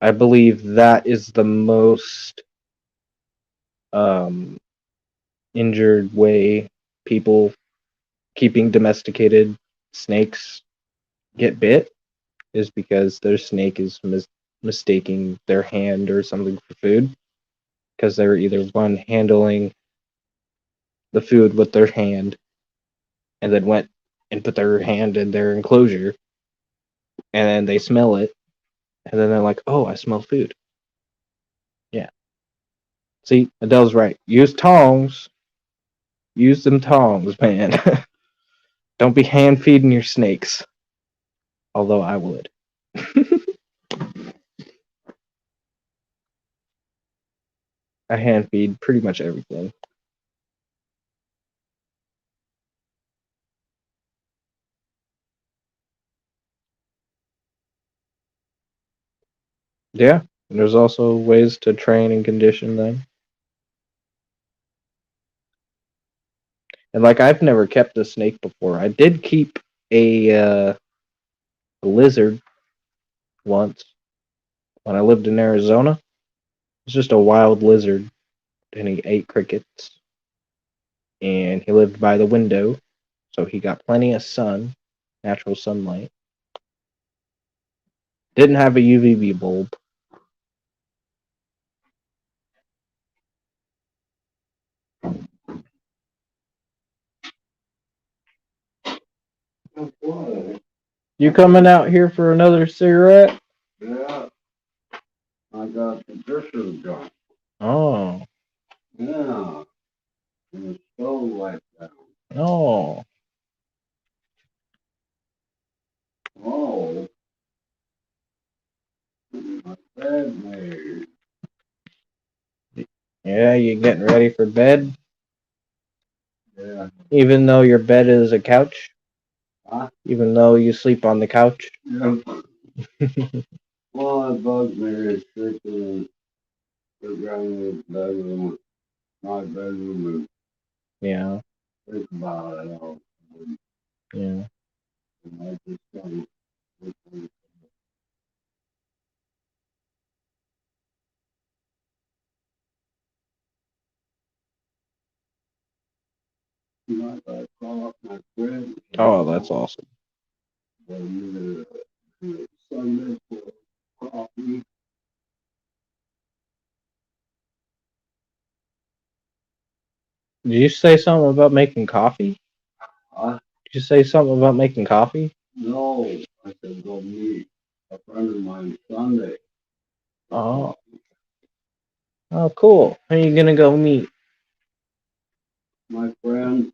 I believe that is the most um, injured way people keeping domesticated snakes get bit is because their snake is mistaking their hand or something for food because they're either one handling the food with their hand and then went and put their hand in their enclosure and then they smell it and then they're like, oh, I smell food. Yeah. See, Adele's right. Use tongs. Use them tongs, man. Don't be hand feeding your snakes. Although I would. I hand feed pretty much everything. Yeah. And there's also ways to train and condition them. And like I've never kept a snake before. I did keep a lizard once when I lived in Arizona. It's just a wild lizard, and he ate crickets. And he lived by the window, so he got plenty of sun, natural sunlight. Didn't have a UVB bulb. You coming out here for another cigarette? Yeah, I got the dresser gun. Oh, Yeah, and the stove like that. oh. Oh, my bed made. Yeah, you getting ready for bed? Yeah. Even though your bed is a couch? Huh? Even though you sleep on the couch? Yeah. Well, it bugs me. It's strictly the regular bedroom, my bedroom, and Yeah, think about it all. yeah. And I just don't. I gotta call up my friend. Oh, that's awesome. Well, Sunday for coffee. Did you say something about making coffee? I Did you say something about making coffee? No, I said go meet a friend of mine Sunday. Oh. Oh, cool. Who are you gonna go meet? My friend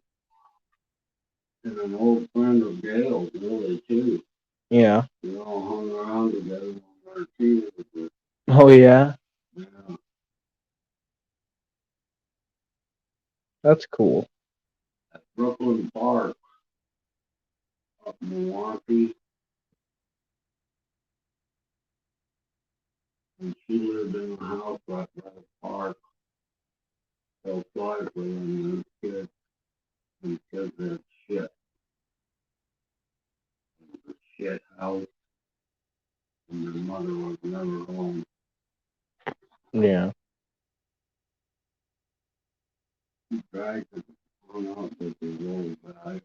and an old friend of Gail's, really too. Yeah. We all hung around together when we were teenagers. Oh, yeah. Yeah, That's cool. at Brooklyn Park up in Milwaukee. And she lived in a house right by the park. So fly for them and kids. And kids had shit. It was a shit house. And their mother was never home. Yeah. She dragged it on out with his old guy.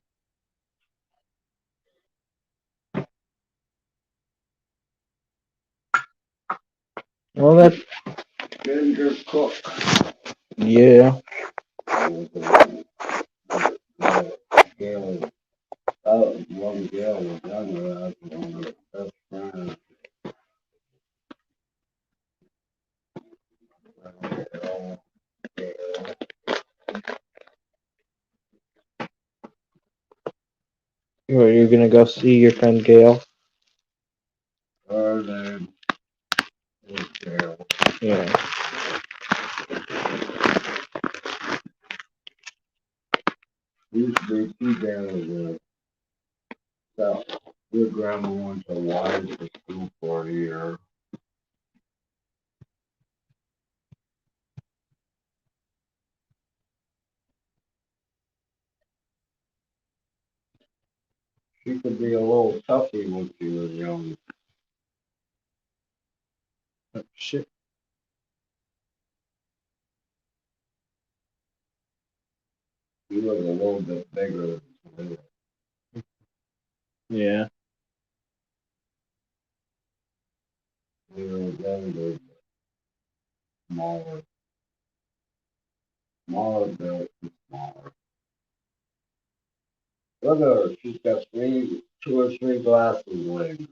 Well, that. Ginger cook. Yeah. Gail, one Gail was younger, that's one of her best friends. Are you gonna go see your friend Gail? Her name was Gail. Yeah. Used to be two Gails. So, your grandma went to Hawaii for school for a year. She could be a little toughy when she was young. Oh, shit. She was a little bit bigger than me. Yeah. We were younger, smaller. Smaller built and smaller. Look at her, she's got two or three glasses laying.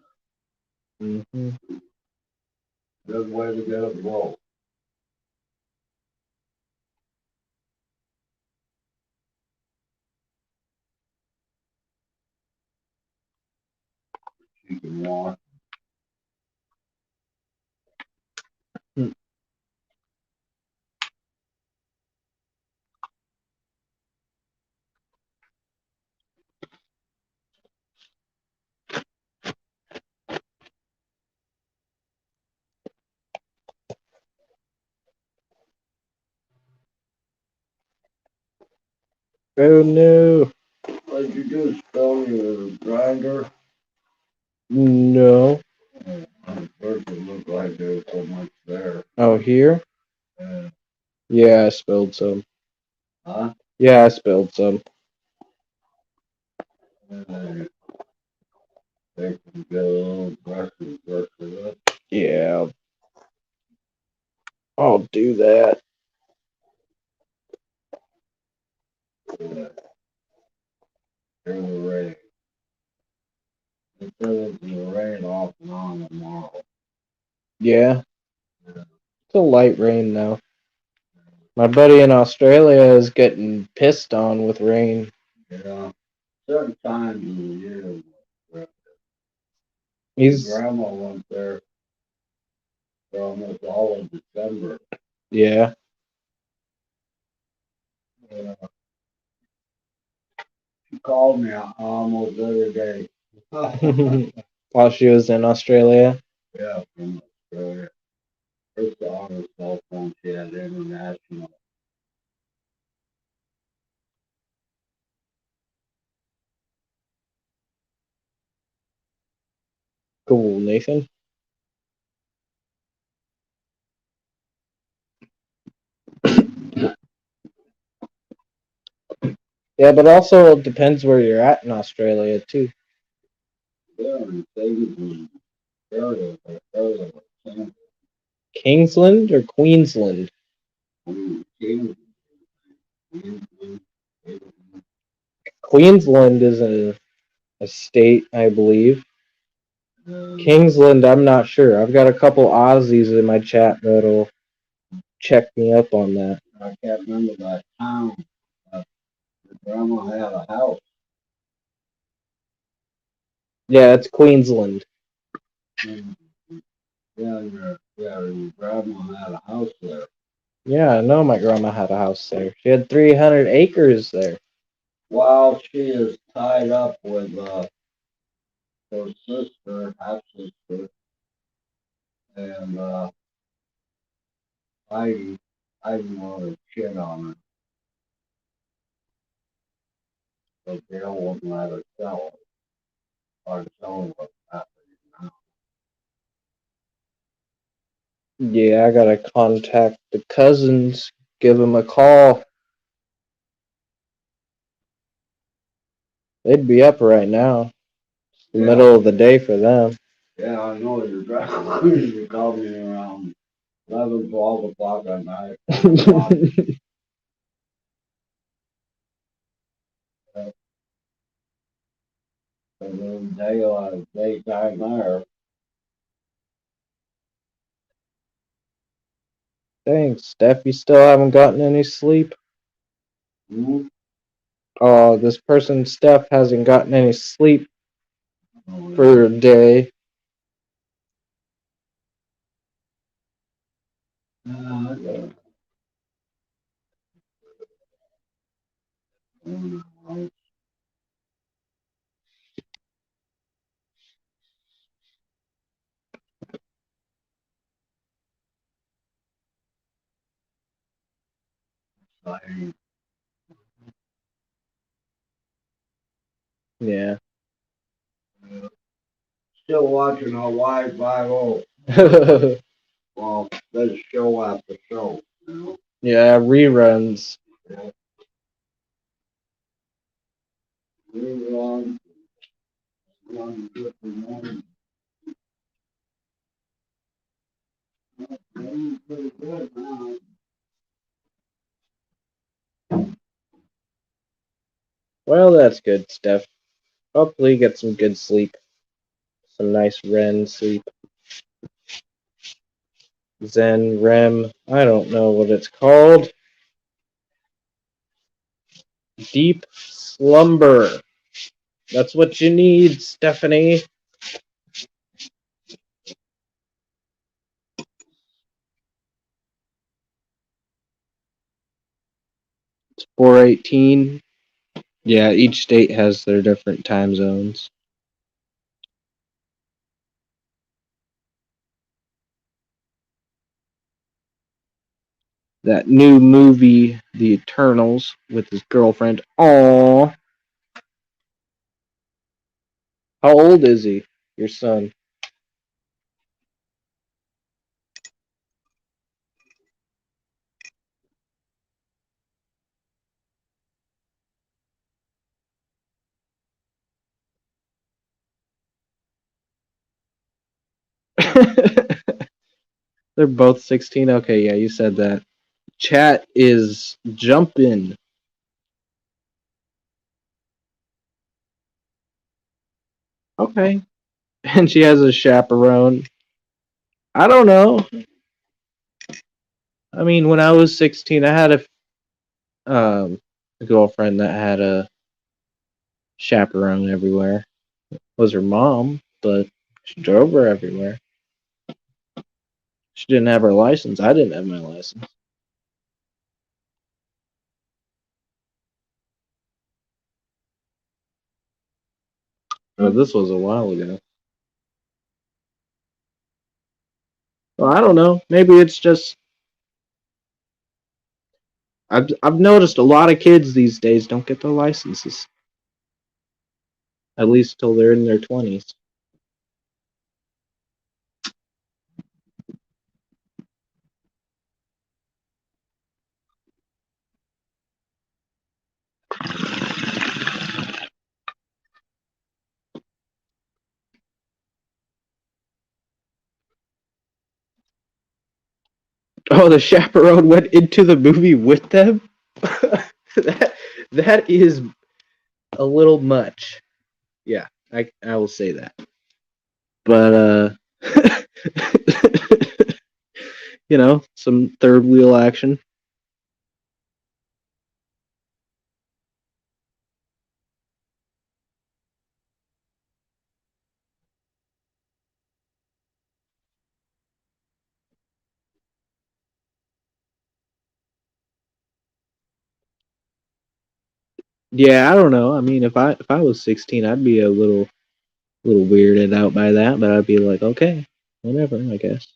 Mm-hmm. Good way to get a blow. She can walk. Oh, no. What did you do, Stone? Your grinder? No. At first it looked like there was so much there. Oh, here? Uh, Yeah, I spilled some. huh? Yeah, I spilled some. And they can get a little aggressive with it. Yeah. I'll do that. Here's the rain. It said it's gonna rain off and on tomorrow. Yeah. Yeah. It's a light rain, though. My buddy in Australia is getting pissed on with rain. Yeah. Certain times of the year. My He's. grandma went there for almost all of December. Yeah. Yeah. She called me almost every day. While she was in Australia. Yeah, from Australia. First on her cell phone, she had international. Cool, Nathan. Yeah, but also it depends where you're at in Australia too. They're in Queensland area, but area of Kansas. Kingsland or Queensland? Queensland. Queensland is a state, I believe. Kingsland, I'm not sure. I've got a couple Aussies in my chat that'll check me up on that. I can't remember that town. The grandma had a house. Yeah, it's Queensland. And, your grandma had a house there. Yeah, I know my grandma had a house there. She had 300 acres there. While she is tied up with her sister, half sister, and I didn't want to shit on her, but Gail wouldn't let her sell it or tell her what's happening now. Yeah, I gotta contact the cousins, give them a call. They'd be up right now. It's the middle of the day for them. Yeah, I know your grandma. You called me around 11, 12 o'clock at night. And then daytime there. Thanks, Steph. You still haven't gotten any sleep? Hmm? Oh, this person, Steph, hasn't gotten any sleep Oh, for a day. yeah. I- Yeah. Still watching Hawaii 5-0. Well, there's show after show, you know. Yeah, reruns. Yeah. Rerun, run good for morning. Running pretty good now. Well, that's good, Steph. Hopefully you get some good sleep. Some nice REM sleep. Zen, REM. I don't know what it's called. Deep slumber. That's what you need, Stephanie. It's 4:18. Yeah, each state has their different time zones. That new movie, The Eternals, with his girlfriend. Aww. How old is he, your son? They're both 16. Okay, yeah, you said that. Chat is jumping. Okay. And she has a chaperone. I don't know. I mean, when I was 16, I had a girlfriend that had a chaperone everywhere. It was her mom, but she drove her everywhere. She didn't have her license. I didn't have my license. But this was a while ago. Well, I don't know. Maybe it's just I've noticed a lot of kids these days don't get their licenses. At least till they're in their 20s. Oh, the chaperone went into the movie with them? that is a little much. Yeah, I will say that. But some third wheel action. Yeah, I don't know. I mean, if I was 16, I'd be a little weirded out by that, but I'd be like, okay, whatever, I guess.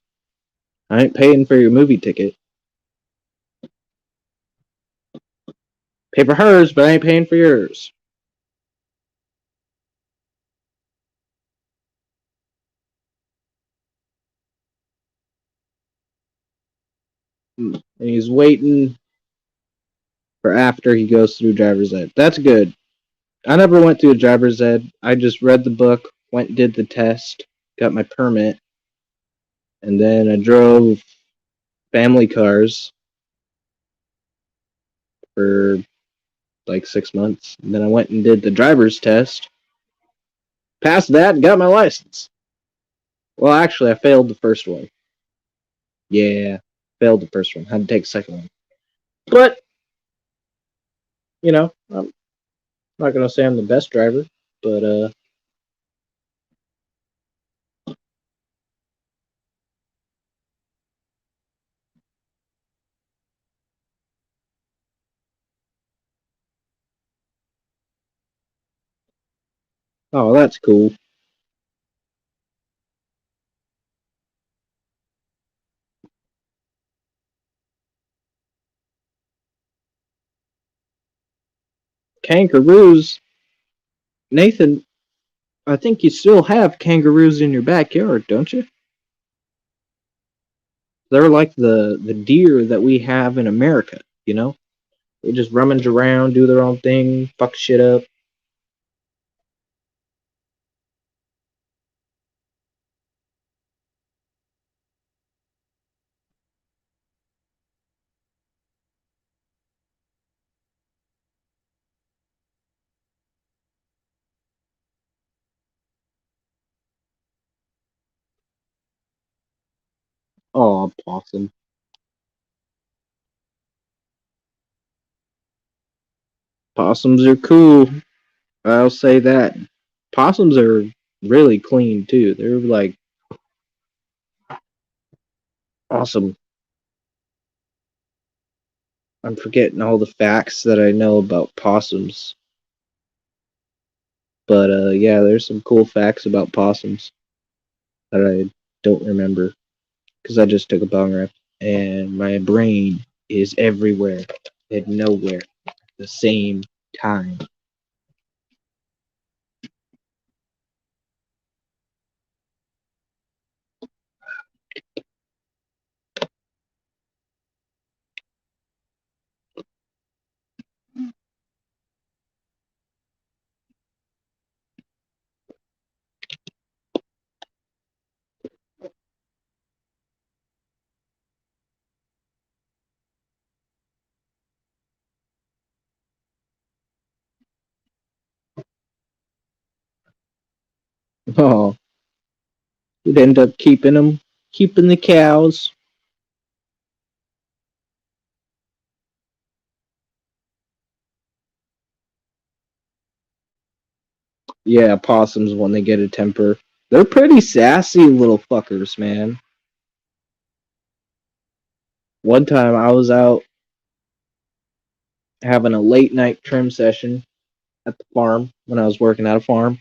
I ain't paying for your movie ticket. Pay for hers, but I ain't paying for yours. And he's waiting for after he goes through driver's ed. That's good. I never went through a driver's ed. I just read the book, went and did the test, got my permit, and then I drove family cars for like 6 months. And then I went and did the driver's test, passed that, and got my license. Well, actually, I failed the first one. Yeah, failed the first one. Had to take the second one. But, I'm not going to say I'm the best driver, but, oh, that's cool. Kangaroos? Nathan, I think you still have kangaroos in your backyard, don't you? They're like the deer that we have in America, you know? They just rummage around, do their own thing, fuck shit up. Oh, possum. Possums are cool. I'll say that. Possums are really clean too. They're like awesome. I'm forgetting all the facts that I know about possums. But yeah, there's some cool facts about possums that I don't remember because I just took a bong rip and my brain is everywhere and nowhere at the same time. Oh, you'd end up keeping them, keeping the cows. Yeah, possums when they get a temper. They're pretty sassy little fuckers, man. One time I was out having a late night trim session at the farm when I was working at a farm.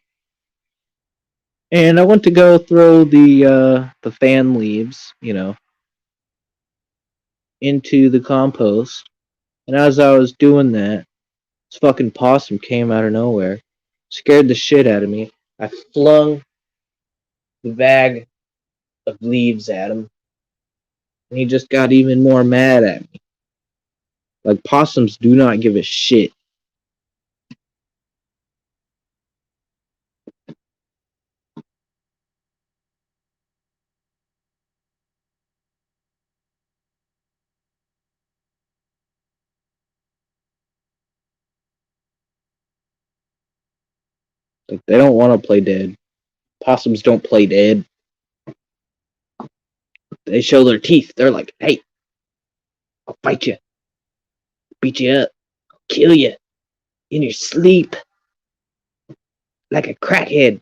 And I went to go throw the fan leaves, into the compost. And as I was doing that, this fucking possum came out of nowhere. Scared the shit out of me. I flung the bag of leaves at him. And he just got even more mad at me. Like possums do not give a shit. Like, they don't want to play dead. Possums don't play dead. They show their teeth. They're like, hey, I'll fight you, beat you up, kill you in your sleep like a crackhead.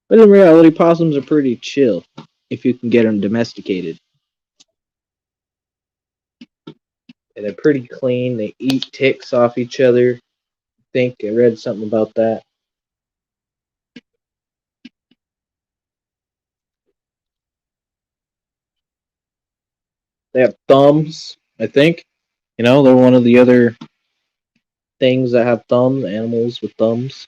But in reality, possums are pretty chill if you can get them domesticated. And they're pretty clean. They eat ticks off each other. I think I read something about that. They have thumbs, I think. You know, they're one of the other things that have thumbs, animals with thumbs.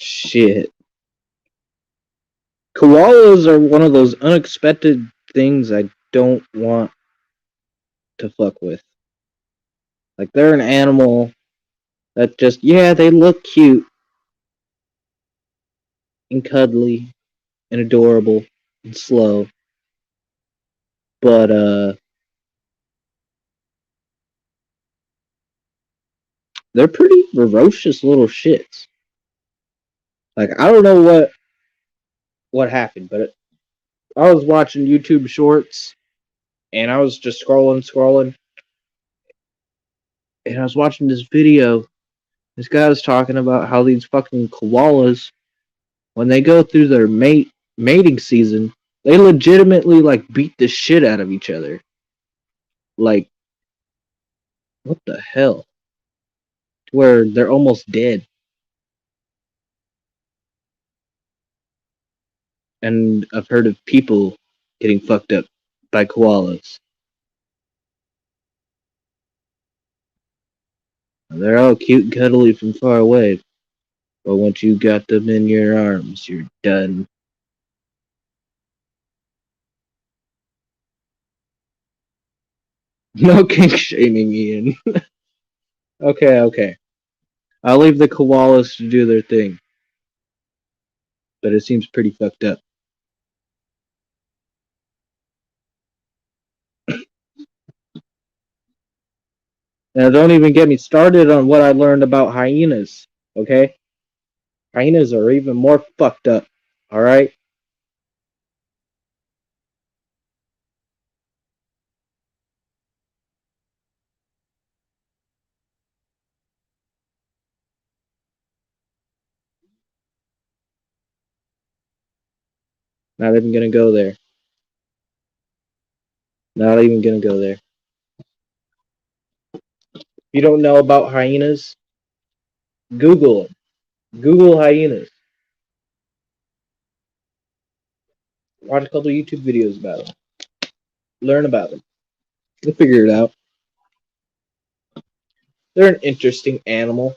Shit. Koalas are one of those unexpected things I don't want to fuck with. Like, they're an animal that just, yeah, they look cute and cuddly and adorable and slow. But, they're pretty ferocious little shits. Like, I don't know what happened, but I was watching YouTube shorts and I was just scrolling, and I was watching this video. This guy was talking about how these fucking koalas, when they go through their mating season, they legitimately like beat the shit out of each other. Like, what the hell? Where they're almost dead. And I've heard of people getting fucked up by koalas. They're all cute and cuddly from far away, but once you got them in your arms, you're done. No kink shaming, Ian. Okay. I'll leave the koalas to do their thing. But it seems pretty fucked up. Now, don't even get me started on what I learned about hyenas, okay? Hyenas are even more fucked up, alright? Not even gonna go there. Not even gonna go there. If you don't know about hyenas, Google them. Google hyenas. Watch a couple YouTube videos about them. Learn about them. You'll figure it out. They're an interesting animal.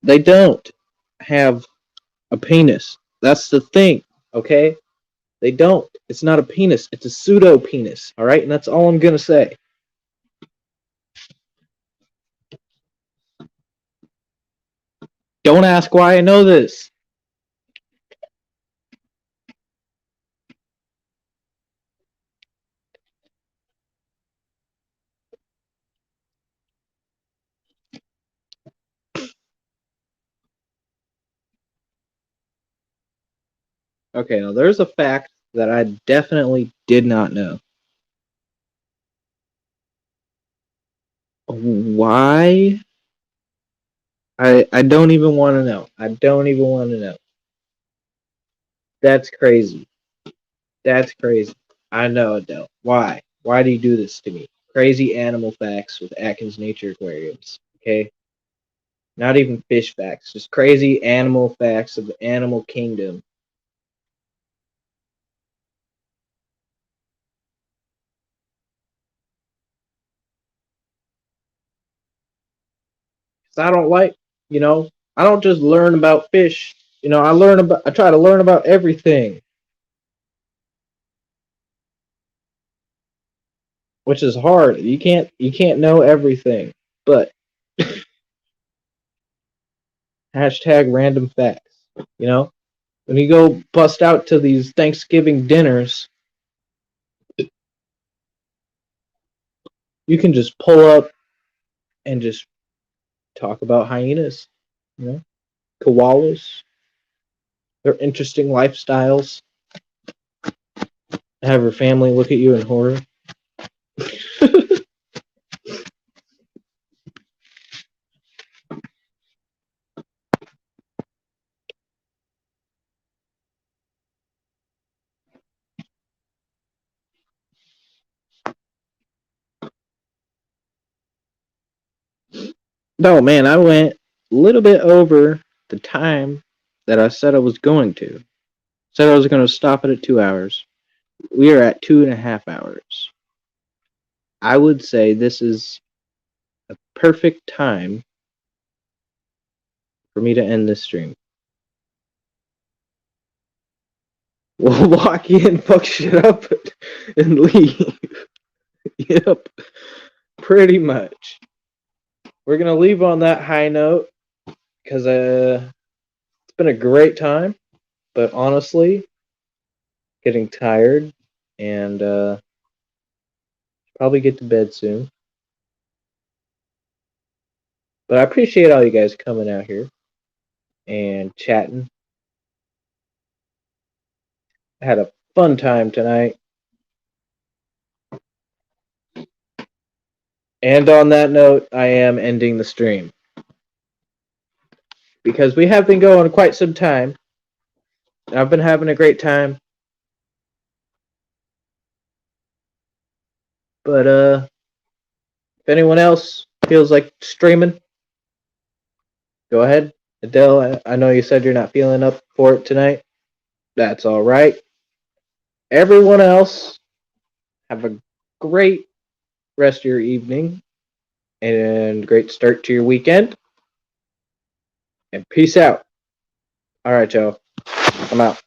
They don't have a penis. That's the thing, okay? They don't. It's not a penis. It's a pseudo penis, alright? And that's all I'm gonna say. Don't ask why I know this. Okay, now there's a fact that I definitely did not know. Why? I don't even want to know. I don't even want to know. That's crazy. That's crazy. I know it don't. Why? Why do you do this to me? Crazy animal facts with Atkins Nature Aquariums. Okay? Not even fish facts, just crazy animal facts of the animal kingdom. I don't like, I don't just learn about fish you know, I try to learn about everything, which is hard. You can't know everything, but hashtag random facts. You know, when you go bust out to these Thanksgiving dinners, you can just pull up and just talk about hyenas, you know, koalas, their interesting lifestyles. Have your family look at you in horror. No, man, I went a little bit over the time that I said I was going to. Said I was going to stop it at 2 hours. We are at 2.5 hours. I would say this is a perfect time for me to end this stream. We'll walk in, fuck shit up, and leave. Yep, pretty much. We're going to leave on that high note because it's been a great time, but honestly, getting tired and probably get to bed soon. But I appreciate all you guys coming out here and chatting. I had a fun time tonight. And on that note, I am ending the stream. Because we have been going quite some time. I've been having a great time. But if anyone else feels like streaming, go ahead. Adele, I know you said you're not feeling up for it tonight. That's all right. Everyone else, have a great rest of your evening and great start to your weekend. And peace out. All right, y'all. I'm out.